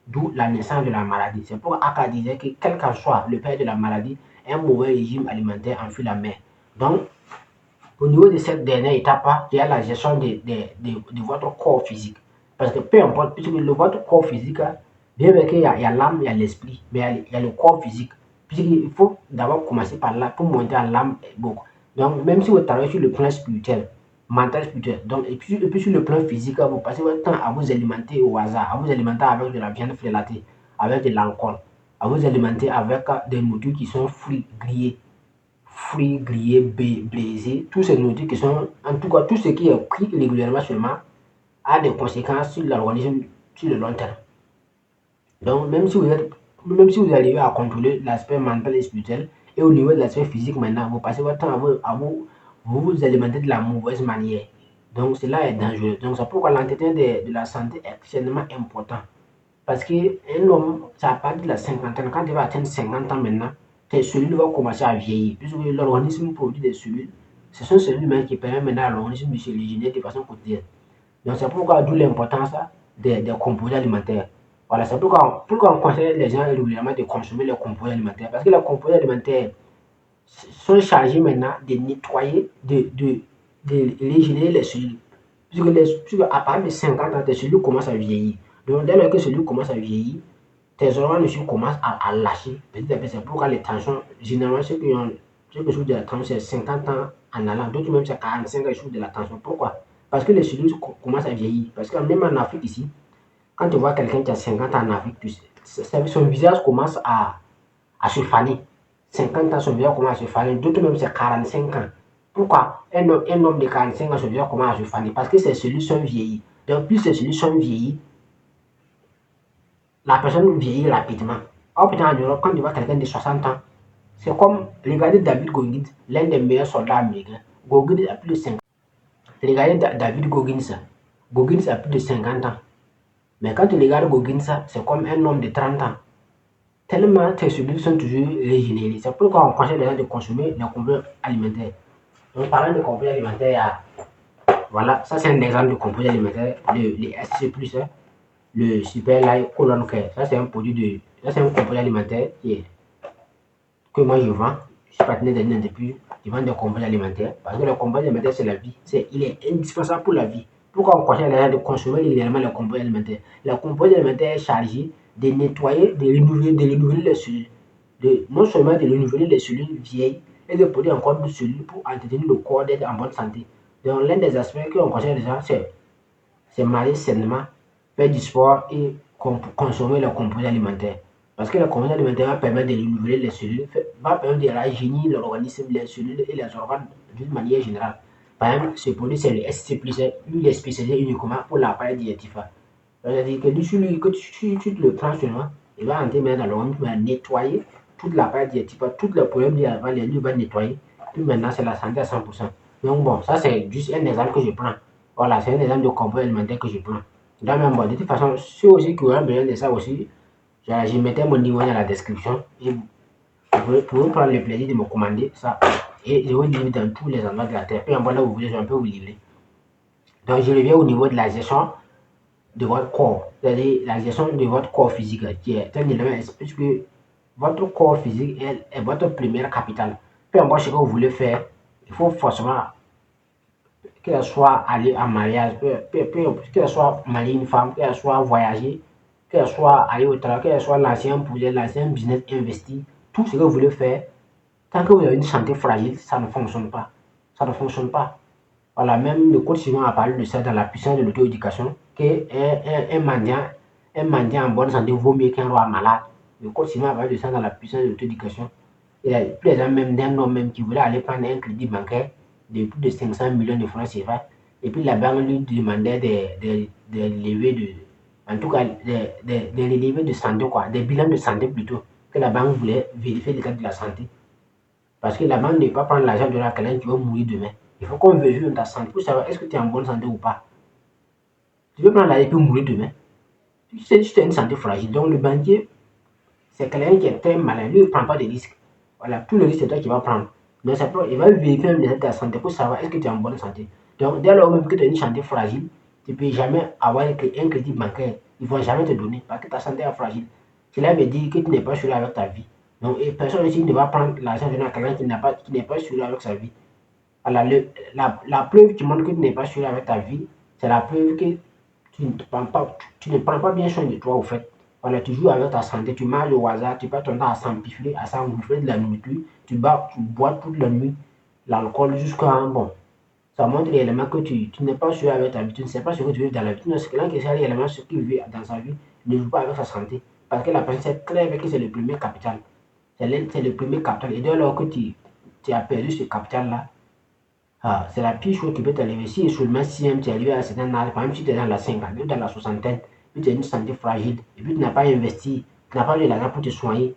d'où la naissance de la maladie. C'est pourquoi Aka disait que quel qu'en soit le père de la maladie, un mauvais régime alimentaire en fut la mère. Donc, au niveau de cette dernière étape, il y a la gestion de votre corps physique. Parce que peu importe, puisque votre corps physique, bien qu'il y a l'âme, il y a l'esprit, mais il y a le corps physique. Puisqu'il faut d'abord commencer par là pour monter à l'âme. Donc, même si vous travaillez sur le plan spirituel, mental spirituel, donc, et puis sur le plan physique, vous passez votre temps à vous alimenter au hasard, à vous alimenter avec de la viande frélatée, avec de l'alcool, à vous alimenter avec des nourritures qui sont fruits grillés, braisés, tous ces nourritures qui sont, en tout cas, tout ce qui est cuit régulièrement seulement a des conséquences sur l'organisme sur le long terme. Donc, même si vous arrivez à contrôler l'aspect mental et spirituel, et au niveau de l'aspect physique maintenant, vous passez votre temps vous alimenter de la mauvaise manière. Donc, cela est dangereux. Donc, c'est pourquoi l'entretien de la santé est extrêmement important. Parce qu'un homme, ça part de la cinquantaine, quand il va atteindre 50 ans maintenant, tes cellules vont commencer à vieillir, puisque l'organisme produit des cellules. Ce sont ces cellules qui permettent maintenant à l'organisme de se régénérer de façon quotidienne. Donc c'est pourquoi d'où l'importance des composés alimentaires. Voilà, c'est pourquoi on conseille les gens régulièrement de consommer les composés alimentaires. Parce que les composés alimentaires sont chargés maintenant de nettoyer, de régénérer les cellules. Puisque à partir de 50 ans, tes cellules commencent à vieillir. Donc dès lors que les cellules commencent à vieillir, tes organes aussi commencent à lâcher petit à petit. C'est pourquoi les tensions, généralement ceux qui souffrent de la tension, c'est 50 ans en allant. D'autres même c'est 45 ans qui souffrent de la tension. Pourquoi? Parce que les cellules commencent à vieillir. Parce que même en Afrique ici, quand tu vois quelqu'un qui a 50 ans en Afrique, son visage commence à se faner. 50 ans, son visage commence à se faner. D'autres même c'est 45 ans. Pourquoi? Un homme de 45 ans, son visage commence à se faner. Parce que ses cellules sont vieillies. Donc plus ces cellules sont vieillies, la personne vieillit rapidement. Or, putain, en Europe, quand tu vois quelqu'un de 60 ans, c'est comme, regardez David Goggins, l'un des meilleurs soldats américains. Goggins a plus de 50 ans. Regardez David Goggins. Goggins a plus de 50 ans. Mais quand tu regardes Goggins, c'est comme un homme de 30 ans. Tellement tes cellules sont toujours régénérées. C'est pourquoi on conseille les gens de consommer les compléments alimentaires. Donc, parlant de compléments alimentaires, voilà, ça c'est un exemple de complément alimentaire, le SC+, le Super Life Colon Care. Ça c'est un complément alimentaire que moi je vends. Je suis partenaire d'une entreprise qui vend des compléments alimentaires. Parce que le complément alimentaire c'est la vie. Il est indispensable pour la vie. Pourquoi on conseille les gens de consommer régulièrement les compléments alimentaires? Le complément alimentaire est chargé de nettoyer, de renouveler les cellules. Non seulement de renouveler les cellules vieilles, et de produire encore plus de cellules pour entretenir le corps d'être en bonne santé. Donc l'un des aspects qu'on conseille les gens, c'est manger sainement, faire du sport et consommer les composés alimentaires. Parce que les composés alimentaires va permettre de renouveler les cellules, va permettre de rajeunir l'organisme, les cellules et les organes d'une manière générale. Par exemple, ce produit, c'est le SC+, lui, il est spécialisé uniquement pour l'appareil digestif. C'est-à-dire que tu le prends seulement, il va entrer dans l'organisme, il va nettoyer toute l'appareil digestif, tous les problèmes liés à lui, il va nettoyer. Puis maintenant, c'est la santé à 100%. Donc bon, ça c'est juste un exemple que je prends. Voilà, c'est un exemple de composés alimentaire que je prends. Donc même bon, de toute façon, ceux aussi qui auraient besoin de ça aussi, je mettais mon niveau dans la description. Et vous pouvez prendre le plaisir de me commander ça. Et je vous livrer dans tous les endroits de la terre. Peu importe là où vous voulez, je peux vous livrer. Donc je reviens au niveau de la gestion de votre corps, c'est-à-dire la gestion de votre corps physique, qui est un élément, puisque votre corps physique est votre première capitale. Peu importe ce que vous voulez faire, il faut forcément qu'elle soit aller en mariage, qu'elle soit marier une femme, qu'elle soit voyager, qu'elle soit aller au travail, qu'elle soit lancer un projet, lancer un business investi, tout ce que vous voulez faire, tant que vous avez une santé fragile, ça ne fonctionne pas. Ça ne fonctionne pas. Voilà, même le coach Simon a parlé de ça dans la puissance de l'auto-éducation, qu'un mendiant en bonne santé vaut mieux qu'un roi malade. Le coach Simon a parlé de ça dans la puissance de l'auto-éducation. Il y a plus exemple même d'un homme même qui voulait aller prendre un crédit bancaire de plus de 500 millions de francs CFA. Et puis la banque lui demandait des relevés en tout cas, des relevés de santé, quoi, des bilans de santé plutôt, que la banque voulait vérifier l'état de la santé. Parce que la banque ne va pas prendre l'argent de la quelqu'un qui va mourir demain. Il faut qu'on vérifie dans ta santé pour savoir est-ce que tu es en bonne santé ou pas. Tu veux prendre l'argent et puis mourir demain. Tu sais, tu as une santé fragile. Donc le banquier, c'est quelqu'un qui est très malin. Lui, il ne prend pas de risques. Voilà, tout le risque, c'est toi qui vas prendre. Donc, il va vérifier même ta santé pour savoir est-ce que tu es en bonne santé. Donc, dès lors même que tu as une santé fragile, tu ne peux jamais avoir un crédit bancaire. Ils ne vont jamais te donner parce que ta santé est fragile. Cela veut dire que tu n'es pas sûr avec ta vie. Donc, et personne ici ne va prendre l'argent de quelqu'un qui n'est pas sûr avec sa vie. Alors, la preuve qui montre que tu n'es pas sûr avec ta vie, c'est la preuve que tu ne prends pas bien soin de toi, au fait. Voilà, tu joues avec ta santé, tu manges au hasard, tu passes ton temps à s'empiffler, à s'engouffrer de la nourriture, tu bois toute la nuit l'alcool jusqu'à un bon. Ça montre réellement que tu n'es pas sûr avec ta vie, tu ne sais pas ce que tu veux dans la vie. C'est quelqu'un qui sait réellement ce qu'il veut dans sa vie, ne joue pas avec sa santé. Parce que la personne sait très bien que c'est le premier capital. C'est le premier capital. Et dès lors que tu as perdu ce capital-là, c'est la pire chose qui peut t'arriver. Si seulement si tu es arrivé à un certain âge, par exemple si tu es dans la cinquantaine ou dans la soixantaine, puis tu as une santé fragile, et puis tu n'as pas investi, tu n'as pas eu l'argent pour te soigner,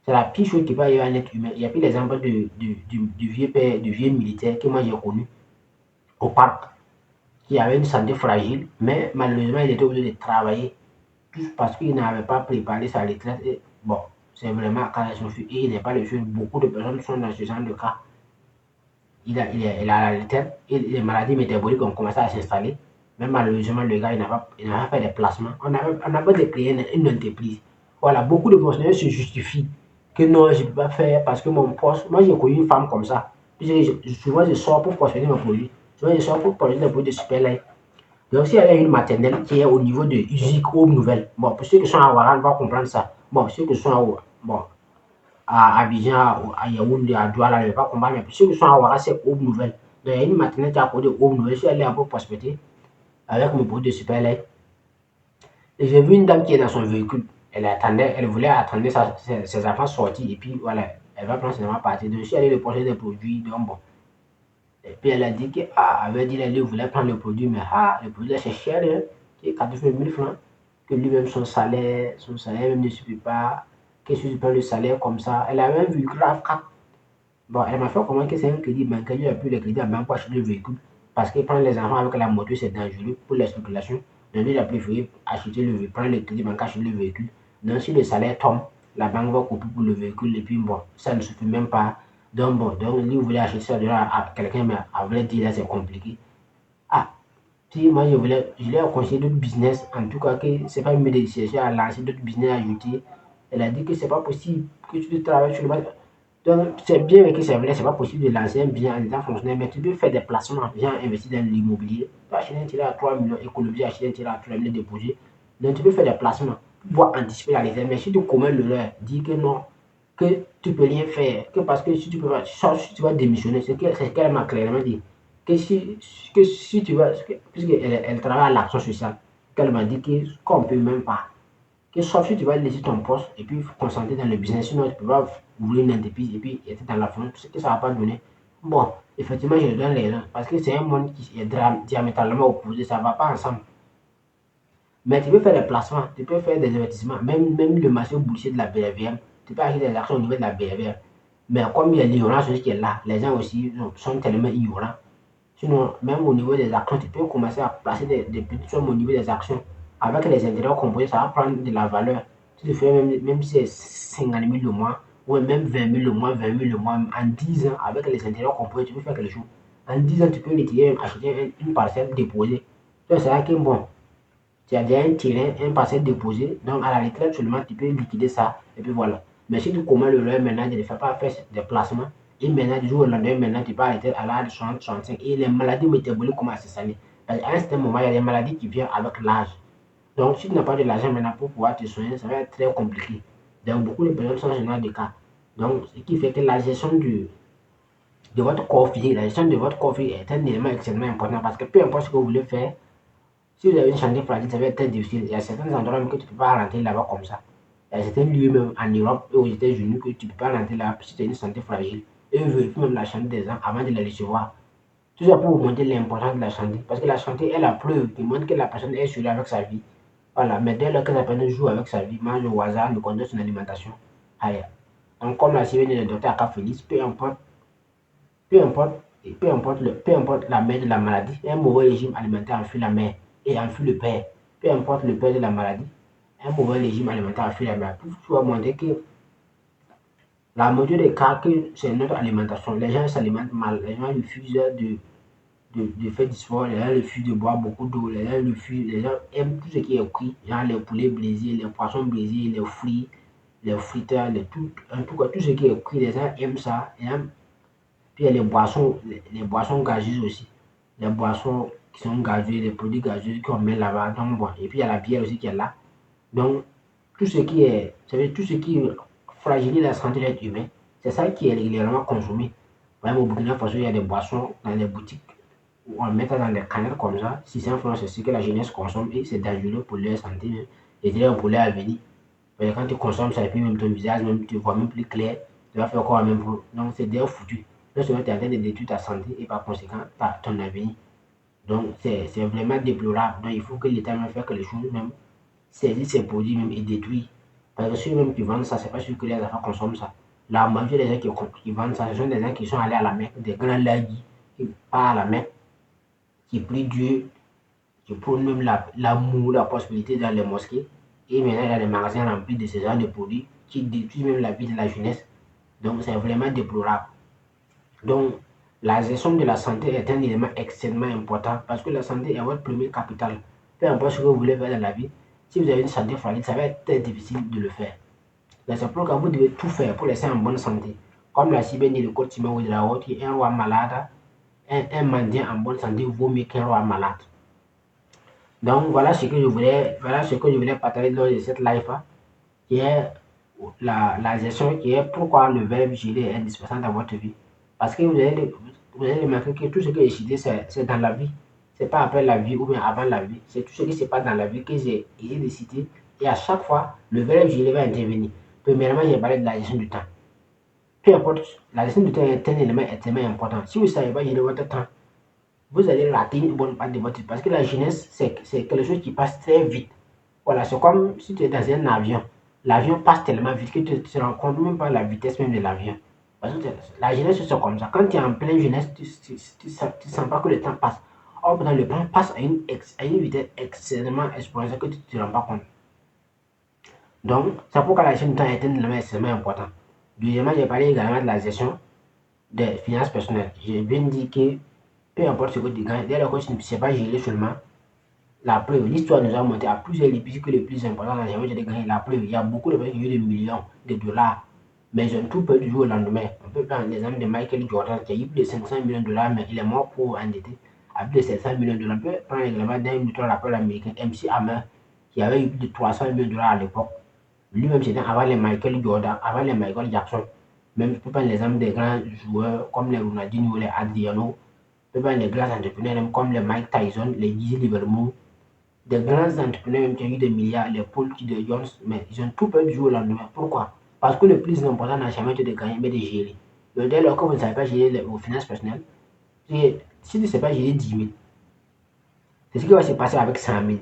c'est la pire chose qui peut arriver à un être humain. Il y a plus l'exemple du vieux père, du vieux militaire que moi j'ai connu au parc, qui avait une santé fragile, mais malheureusement il était obligé de travailler juste parce qu'il n'avait pas préparé sa retraite. Et bon, c'est vraiment catastrophique. Et il n'est pas le seul. Beaucoup de personnes sont dans ce genre de cas. Il a la retraite et les maladies métaboliques ont commencé à s'installer. Mais malheureusement, le gars, il n'a pas fait de placement. On n'a pas de créer une entreprise. Voilà, beaucoup de fonctionnaires se justifient que non, je ne peux pas faire parce que mon poste. Moi, j'ai connu une femme comme ça. Souvent, je sors pour prospecter mes produits. Souvent, je sors pour prospecter des produits de super light. Donc, si elle a une maternelle qui est au niveau de Uzik Aube Nouvelle, bon, pour ceux qui sont à Ouaran, on va comprendre ça. Bon, ceux qui sont à Abidjan, à Yaoundé, à Douala, je ne vais pas comprendre, mais pour ceux qui sont à Ouaran, c'est Aube Nouvelle. Donc, il y a une maternelle qui a accordé Aube Nouvelle. Si elle est un peu prospecter avec mes produits de super lait. Et j'ai vu une dame qui est dans son véhicule. Elle voulait attendre ses enfants sortis et puis voilà, elle va prendre ses enfants partir. Donc, si elle est le projet des produits, donc bon. Et puis elle a dit qu'elle avait dit qu'elle voulait prendre le produit, mais le produit c'est cher, hein, qui est 80 000 francs, que lui-même son salaire même ne suffit pas, que si tu prends le salaire comme ça, elle avait un véhicule RAV4. Bon, elle m'a fait comprendre que c'est un crédit bancaire, il n'y a plus de crédit en banque pour acheter le véhicule, parce que prendre les enfants avec la moto c'est dangereux pour la circulation. Donc il a préféré acheter le véhicule, prendre le crédit bancaire, acheter le véhicule. Donc si le salaire tombe, la banque va couper pour le véhicule et puis bon, ça ne suffit même pas. Donc bon, donc lui voulait acheter ça à quelqu'un, mais elle voulait dire là c'est compliqué. Ah, si moi je lui ai conseillé d'autres business, en tout cas que c'est pas mieux de chercher à lancer d'autres business à ajouter. Elle a dit que c'est pas possible que tu travailles sur le marché. Donc c'est bien que c'est vrai, c'est pas possible de lancer un business en étant fonctionnaire, mais tu peux faire des placements, bien investir dans l'immobilier. Tu acheter un tiré à 3 millions, économiser, acheter un tiré à 3 millions déposés. Donc tu peux faire des placements pour pouvoir anticiper la réserve. Mais si tu commets l'erreur, dis que non, que tu peux rien faire, que parce que si tu peux pas, sauf si tu vas démissionner, c'est qu'elle m'a clairement dit. Que si tu vas, puisqu'elle travaille à l'action sociale, qu'elle m'a dit qu'on ne peut même pas. Que sauf si tu vas laisser ton poste et puis concentrer dans le business, sinon tu peux pas ouvrir une entreprise et puis être dans la fonction, ce que ça ne va pas donner. Bon, effectivement, je donne les raisons parce que c'est un monde qui est diamétralement opposé, ça ne va pas ensemble. Mais tu peux faire des placements, tu peux faire des investissements, même le marché boursier de la BRVM, tu peux acheter des actions au niveau de la BRVM. Mais comme il y a l'ignorance qui est là, les gens aussi sont tellement ignorants. Sinon, même au niveau des actions, tu peux commencer à placer des petites sommes au niveau des actions. Avec les intérêts composés, ça va prendre de la valeur. Si tu fais même si c'est 50 000 le mois, ou même 20 000 le mois, 20 000 le mois, en 10 ans, avec les intérêts composés, tu peux faire quelque chose. En 10 ans, tu peux retirer, acheter une parcelle déposée. Donc, c'est là que bon, tu as déjà un terrain, une parcelle déposée, donc à la retraite seulement, tu peux liquider ça, et puis voilà. Mais si tu commets le rêve maintenant de ne faire pas faire des placements, et maintenant, du jour au lendemain, maintenant, tu peux arrêter à l'âge de 60, 65, et les maladies métaboliques commencent à s'installer. Parce qu'à un certain moment, il y a des maladies qui viennent avec l'âge. Donc, si tu n'as pas de l'argent maintenant pour pouvoir te soigner, ça va être très compliqué. Donc, beaucoup de personnes sont en général de cas. Donc, ce qui fait que la gestion de votre corps physique, la gestion de votre corps physique est un élément extrêmement important parce que peu importe ce que vous voulez faire, si vous avez une santé fragile, ça va être très difficile. Il y a certains endroits même que tu ne peux pas rentrer là-bas comme ça. Il y a certains lieux même en Europe et aux États-Unis que tu ne peux pas rentrer là si tu as une santé fragile. Et eux vérifient même la santé des gens avant de les recevoir. Tout ça pour vous montrer l'importance de la santé. Parce que la santé est la preuve qui montre que la personne est sûre avec sa vie. Voilà, mais dès lors que la personne joue avec sa vie, mange au hasard, ne contrôle son alimentation, aïe. Donc, comme l'a cité le docteur Akafelis, peu importe la mère de la maladie, un mauvais régime alimentaire enfuit la mère et enfuit le père. Peu importe le père de la maladie, un mauvais régime alimentaire enfuit la mère. Pour pouvoir montrer que la majorité des cas, que c'est notre alimentation. Les gens s'alimentent mal, les gens refusent de faire du sport, les gens refusent de boire beaucoup d'eau, les gens aiment tout ce qui est cuit, genre les poulets brisés, les poissons brisés, les fruits, les frites, en tout cas tout ce qui est cuit, les gens aiment ça. Puis il y a les boissons gazeuses aussi, les boissons qui sont gazeuses, les produits gazeux qu'on met là-bas, donc bon. Et puis il y a la bière aussi qui est là. Donc tout ce qui est, ça veut dire tout ce qui fragilise la santé de l'être humain, c'est ça qui est régulièrement consommé. Par exemple, au Burkina Faso, il y a des boissons dans les boutiques où on met ça dans des canettes comme ça. Si c'est influence, c'est ce que la jeunesse consomme et c'est dangereux pour leur santé et d'ailleurs pour leur avenir. Parce que quand tu consommes ça et puis même ton visage, même, tu vois même plus clair, tu vas faire quoi même pour. Donc c'est d'ailleurs foutu. Non seulement tu es en train de détruire ta santé et par conséquent ton avenir. Donc c'est vraiment déplorable. Donc il faut que l'État même fasse quelque chose, même saisir ces produits même et détruire. Parce que ceux même qui vendent ça, c'est pas sûr que les enfants consomment ça. La majorité des gens qui vendent ça, ce sont des gens qui sont allés à la Mecque, des grands lagis qui partent à la Mecque, qui prient Dieu, qui prônent même l'amour, la possibilité dans les mosquées. Et maintenant, il y a des magasins remplis de ce genre de produits qui détruisent même la vie de la jeunesse. Donc c'est vraiment déplorable. Donc la gestion de la santé est un élément extrêmement important parce que la santé est votre premier capital. Peu importe ce que vous voulez faire dans la vie, si vous avez une santé fragile, ça va être très difficile de le faire. Mais c'est pourquoi vous devez tout faire pour laisser en bonne santé. Comme l'a si bien dit le coach Timon de la haute, un roi malade, un mendiant en bonne santé vaut mieux qu'un roi malade. Donc voilà ce que je voulais partager lors de cette live, qui est la gestion, qui est pourquoi le verbe gérer est indispensable dans votre vie. Parce que vous allez remarquer que tout ce que j'ai cité, c'est dans la vie. C'est pas après la vie ou bien avant la vie. C'est tout ce qui se passe dans la vie que j'ai essayé de citer. Et à chaque fois, le verbe gérer va intervenir. Premièrement, j'ai parlé de la gestion du temps. Peu importe, la gestion du temps est un élément extrêmement important. Si vous ne savez pas gérer votre temps, vous allez rater une bonne part de votre vie. Parce que la jeunesse, c'est quelque chose qui passe très vite. Voilà, c'est comme si tu es dans un avion. L'avion passe tellement vite que tu ne te rends compte même pas la vitesse même de l'avion. Parce que la jeunesse, c'est comme ça. Quand tu es en pleine jeunesse, tu ne sens pas que le temps passe. Or, pourtant, le temps passe à une vitesse extrêmement exponentielle que tu ne te rends pas compte. Donc, c'est pourquoi la gestion du temps est un élément extrêmement important. Deuxièmement, j'ai parlé également de la gestion des finances personnelles. J'ai bien dit que peu importe ce que tu gagnes, dès lors que tu ne sais pas gérer seulement, la preuve, l'histoire nous a montré à plusieurs reprises que le plus important dans la vie, c'est de gagner. La preuve, il y a beaucoup de personnes qui ont des millions de dollars, mais ils ont tout perdu du jour au lendemain. On peut prendre l'exemple de Michael Jordan, qui a eu plus de 500 millions de dollars, mais il est mort pour endetté à plus de 700 millions de dollars. On peut prendre l'exemple d'un lutteur rappeur américain, MC Hammer, qui avait eu plus de 300 millions de dollars à l'époque. Lui-même, c'était avant les Michael Jordan, avant les Michael Jackson. Même, je peux prendre l'exemple des grands joueurs comme les Ronaldinho, les Adriano, je peux prendre les grands entrepreneurs comme les Mike Tyson, les Dizzy Livermore, des grands entrepreneurs même qui ont eu des milliards, les Paul de Jones, mais ils ont tout perdu du jour au lendemain. Pourquoi? Parce que le plus important n'a jamais été de gagner, mais de gérer. Donc, dès lors que vous ne savez pas gérer vos finances personnelles, si tu ne sais pas gérer 10 000, c'est ce qui va se passer avec 100 000.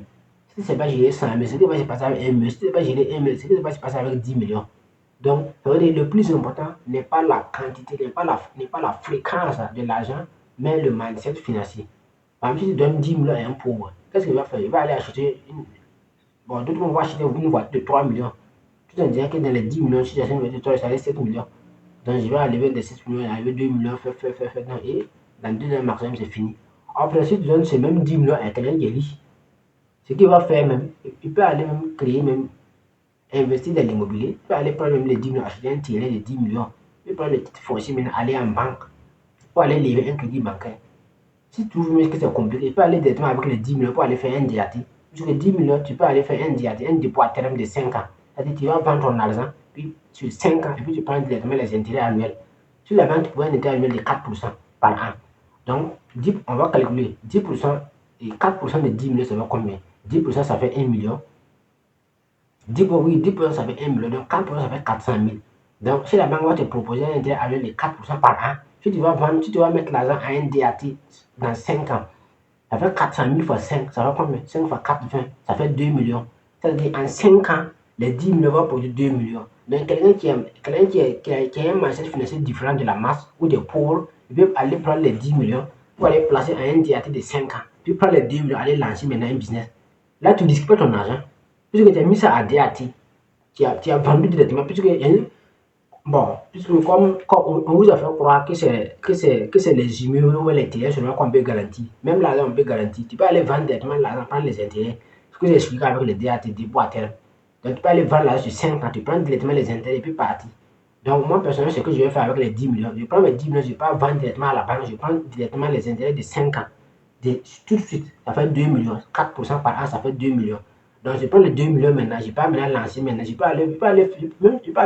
Si tu ne sais pas gérer 100 000, c'est ce qui va se passer avec 1 million. Si tu ne sais pas gérer 1 million, c'est ce qui va se passer avec 10 millions. Donc, ça veut dire le plus important n'est pas la quantité, n'est pas la fréquence de l'argent, mais le mindset financier. Par exemple, si tu donnes 10 millions à un pauvre, qu'est-ce qu'il va faire? Il va aller acheter bon, d'autres vont acheter une voiture de 3 millions. Tout en disant que dans les 10 millions, si j'achète une voiture de 3, ça va 7 millions. Donc, je vais arriver de 7 millions, arriver 2 millions, faire. Non, et dans 2 ans maximum, c'est fini. Après, si tu donnes ces mêmes 10 millions à quelqu'un qui est riche, ce qu'il va faire même, il peut aller même créer, même investir dans l'immobilier. Il peut aller prendre même les 10 millions, acheter un terrain de 10 millions. Il peut prendre le titre foncier, maintenant aller en banque pour aller lever un crédit bancaire. Si tu trouves même que c'est compliqué, tu peux aller directement avec les 10 millions pour aller faire un DAT. Sur les 10 millions, tu peux aller faire un DAT, un dépôt à terme de 5 ans. C'est-à-dire tu vas vendre ton argent, puis sur 5 ans, et puis tu prends directement les intérêts annuels. Sur la vente, tu peux un intérêt annuel de 4% par an. Donc, on va calculer 10% et 4% de 10 millions, ça va combien? 10% ça fait 1 million. 10% ça fait 1 million, donc 4% ça fait 400 000. Donc, si la banque va te proposer un intérêt annuel de 4% par an, si tu vas mettre l'argent à un DAT dans 5 ans, ça fait 400 000 fois 5, ça fait combien? 5 fois 4, 20, ça fait 2 millions. C'est-à-dire en 5 ans, Les 10 millions vont produire 2 millions. Donc, quelqu'un qui a un mindset financier différent de la masse ou des pauvres, il peut aller prendre les 10 millions pour aller placer à un DAT de 5 ans. Puis prendre les 2 millions, aller lancer maintenant un business. Là, tu ne risques pas ton argent. Puisque tu as mis ça à DAT, tu as vendu directement. Bon, puisque comme on vous a fait croire que c'est les immeubles ou les terrains seulement qu'on peut garantir. Même l'argent, on peut garantir. Tu peux aller vendre directement l'argent, prendre les intérêts. Ce que j'ai expliqué avec les DAT, dépôt à terme. Donc, tu peux aller vendre l'argent sur 5 ans, tu prends directement les intérêts et puis partir. Donc, moi, personnellement, ce que je vais faire avec les 10 millions, je prends mes 10 millions, je ne vais pas vendre directement à la banque, je prends directement les intérêts de 5 ans. Tout de suite, ça fait 2 millions. 4% par an, ça fait 2 millions. Donc, je prends les 2 millions maintenant, je ne vais pas maintenant lancer maintenant. Je peux aller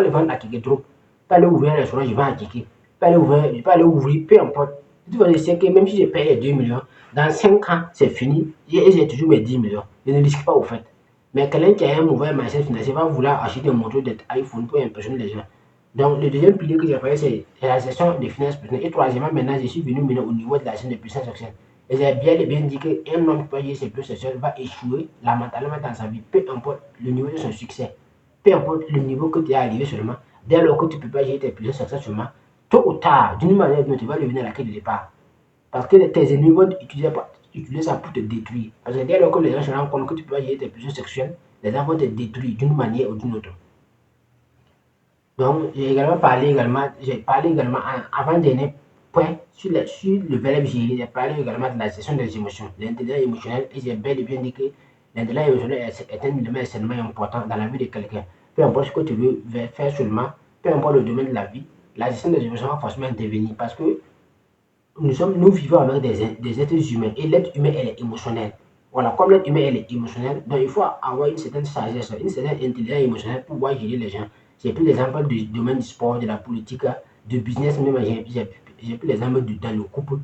vendre à quelqu'un d'autre. Je peux aller ouvrir un restaurant, je vais à quelqu'un. Je peux aller ouvrir, peu importe. Tu vois, je sais que même si je paye les 2 millions, dans 5 ans, c'est fini. Et j'ai toujours mes 10 millions. Je ne risque pas au fait. Mais quelqu'un qui a un mauvais mindset financier va vouloir acheter des motos, des iPhone pour impressionner les gens. Donc, le deuxième pilier que j'ai parlé, c'est la gestion des finances personnelles. Et troisièmement, maintenant, je suis venu maintenant au niveau de la gestion de puissance sexuelle. Et j'ai bien dit qu'un homme qui peut gérer ses puissances sexuelles va échouer lamentalement dans sa vie, peu importe le niveau de son succès, peu importe le niveau que tu es arrivé seulement. Dès lors que tu ne peux pas gérer tes puissances sexuelles seulement, tôt ou tard, d'une manière ou d'une autre, tu vas revenir à la quête de départ. Parce que tes ennemis vont utiliser ça pour te détruire. Parce que dès lors que les gens se rendent compte que tu peux pas gérer tes puissances sexuelles, les gens vont te détruire d'une manière ou d'une autre. Donc, j'ai parlé également avant-dernier point sur le verbe gérer. J'ai parlé également de la gestion des émotions, l'intelligence émotionnelle, et j'ai bel et bien dit que l'intelligence émotionnelle est un élément extrêmement important dans la vie de quelqu'un. Peu importe ce que tu veux faire seulement, peu importe le domaine de la vie, la gestion des émotions va forcément intervenir parce que nous vivons avec des êtres humains et l'être humain, elle est émotionnel. Voilà, comme l'être humain, elle est émotionnelle, donc il faut avoir une certaine sagesse, une certaine intelligence émotionnelle pour pouvoir gérer les gens. J'ai pris l'exemple du domaine du sport, de la politique, du business, même j'ai pris l'exemple dans le couple.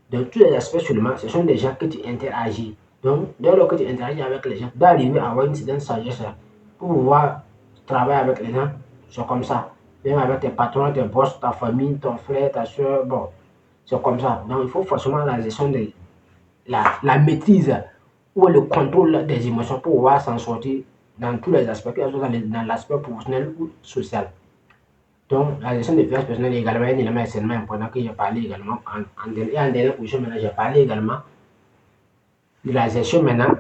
Donc, tous les aspects seulement, ce sont des gens que tu interagis. Donc, dès lors que tu interagis avec les gens, tu dois arriver à avoir une certaine sagesse pour pouvoir travailler avec les gens. C'est comme ça. Même avec tes patrons, tes boss, ta famille, ton frère, ta soeur, bon, c'est comme ça. Donc, il faut forcément la gestion de la maîtrise ou le contrôle des émotions pour pouvoir s'en sortir dans tous les aspects, que ce soit dans l'aspect professionnel ou social. Donc, la gestion des finances personnelles est également un élément extrêmement important que j'ai parlé également. En dernière position, maintenant, j'ai parlé également de la gestion maintenant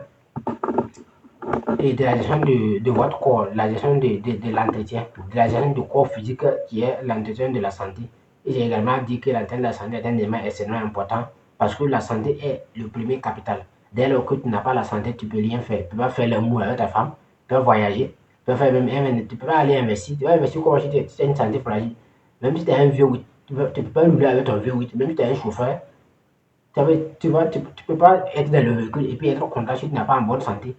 et de la gestion de votre corps, la gestion de l'entretien, de la gestion du corps physique qui est l'entretien de la santé. Et j'ai également dit que l'entretien de la santé est un élément extrêmement important parce que la santé est le premier capital. Dès lors que tu n'as pas la santé, tu ne peux rien faire. Tu peux pas faire l'amour avec ta femme, tu peux voyager, tu peux, faire même, tu peux pas aller investir. Tu vas investir comment si tu as une santé fragile. Même si tu as un V8, tu ne peux pas rouler avec ton V8. Même si tu as un chauffeur, tu ne peux pas être dans le véhicule et puis être content si tu n'as pas en bonne santé.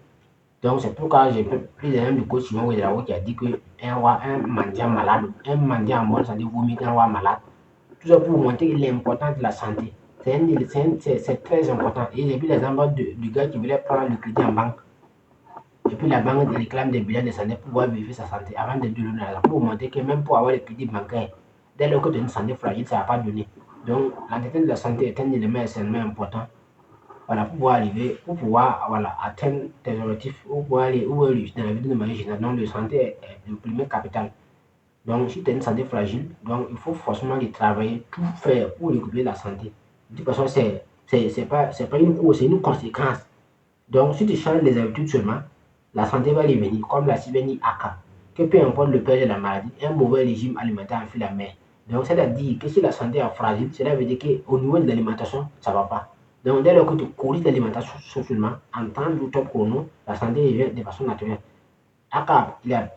Donc, c'est pourquoi j'ai pris l'exemple du coach Simon Ouedraogo qui a dit que un mendiant malade, un mendiant en bonne santé vaut mieux qu'un roi malade. Tout ça pour montrer l'importance de la santé. C'est très important. Et j'ai pris l'exemple du gars qui voulait prendre le crédit en banque. Et puis la banque réclame des bilans de santé pour pouvoir vérifier sa santé avant de donner l'argent. Pour montrer que même pour avoir le crédit bancaire, dès lors que tu as une santé fragile, ça ne va pas donner. Donc, l'entretien de la santé est un élément extrêmement important. Voilà, pour pouvoir arriver, pour pouvoir voilà, atteindre tes objectifs, ou pouvoir aller où dans la vie de manière générale. Donc, la santé est le premier capital. Donc, si tu as une santé fragile, donc il faut forcément y travailler, tout faire pour récupérer la santé. De toute façon, c'est pas une cause, c'est une conséquence. Donc, si tu changes les habitudes seulement, la santé va revenir, comme la Sibénie Aka. Que peu importe le père de la maladie, un mauvais régime alimentaire en fait la mer. Donc, c'est-à-dire que si la santé est fragile, cela veut dire qu'au niveau de l'alimentation, ça ne va pas. Donc, dès lors que tu corriges l'alimentation seulement, en temps de top chrono, la santé revient de façon naturelle. Aka, il a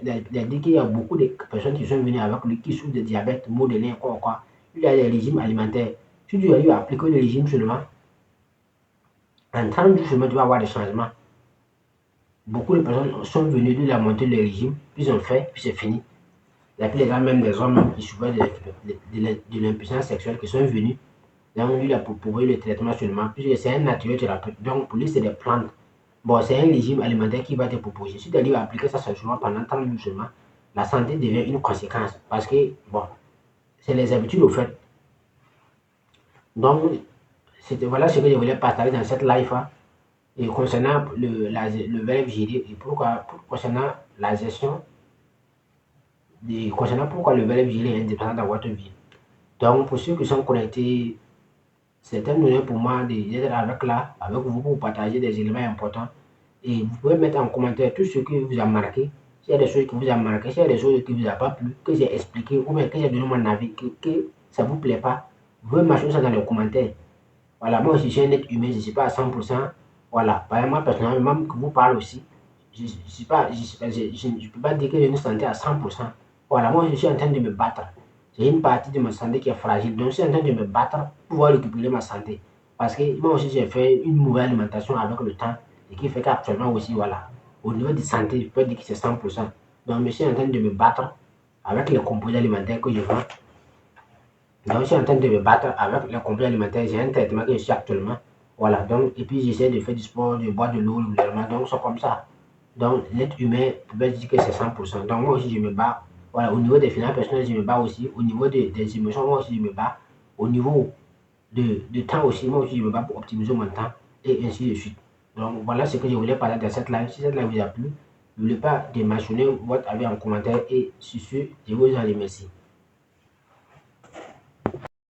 dit qu'il y a beaucoup de personnes qui sont venues avec lui qui souffrent de diabète, maux de nerfs, quoi. Il y a des régimes alimentaires. Si tu arrives à appliquer le régime seulement, en 30 jours seulement, tu vas avoir des changements. Beaucoup de personnes sont venues de la montée du régime, puis ils ont fait, puis c'est fini. Il y a les gens, même des hommes qui souffrent de l'impuissance sexuelle, qui sont venus. Donc, lui, il a proposé le traitement seulement, puisque c'est un naturel thérapeute. Donc, pour lui, c'est des plantes. Bon, c'est un régime alimentaire qui va te proposer. Si tu arrives à appliquer ça seulement pendant 30 jours seulement, la santé devient une conséquence. Parce que, bon, c'est les habitudes au fait. Donc, voilà ce que je voulais partager dans cette live. Et concernant le verbe gérer, et concernant la gestion concernant pourquoi le verbe vigiler est indépendant dans votre vie. Donc, pour ceux qui sont connectés, c'est un honneur pour moi d'être avec vous pour partager des éléments importants. Et vous pouvez mettre en commentaire tout ce que vous a marqué. S'il y a des choses qui vous ont marqué, s'il y a des choses qui ne vous ont pas plu, que j'ai expliqué ou bien que j'ai donné mon avis, que ça ne vous plaît pas, vous pouvez marcher ça dans les commentaires. Voilà, moi aussi, je suis un être humain, je ne suis pas à 100%. Voilà, par exemple, moi, personnellement, même que vous parlez aussi, je ne peux pas dire que j'ai une santé à 100%. Voilà, moi, je suis en train de me battre. J'ai une partie de ma santé qui est fragile, donc je suis en train de me battre pour pouvoir récupérer ma santé. Parce que moi aussi, j'ai fait une mauvaise alimentation avec le temps et qui fait qu'actuellement aussi, voilà, au niveau de santé, je peux dire que c'est 100%. Donc, je suis en train de me battre avec les composés alimentaires que je vends. Donc, je suis en train de me battre avec les compléments alimentaires. J'ai un traitement que je suis actuellement. Voilà, donc, et puis j'essaie de faire du sport, de boire de l'eau régulièrement. Donc, c'est comme ça. Donc, l'être humain peut dire que c'est 100%. Donc, moi aussi, je me bats. Voilà, au niveau des finances personnelles, je me bats aussi. Au niveau des émotions, moi aussi, je me bats. Au niveau de temps aussi, moi aussi, je me bats pour optimiser mon temps. Et ainsi de suite. Donc, voilà ce que je voulais parler dans cette live. Si cette live vous a plu, n'oubliez pas de mentionner votre avis en commentaire. Et sur ce, je vous en remercie.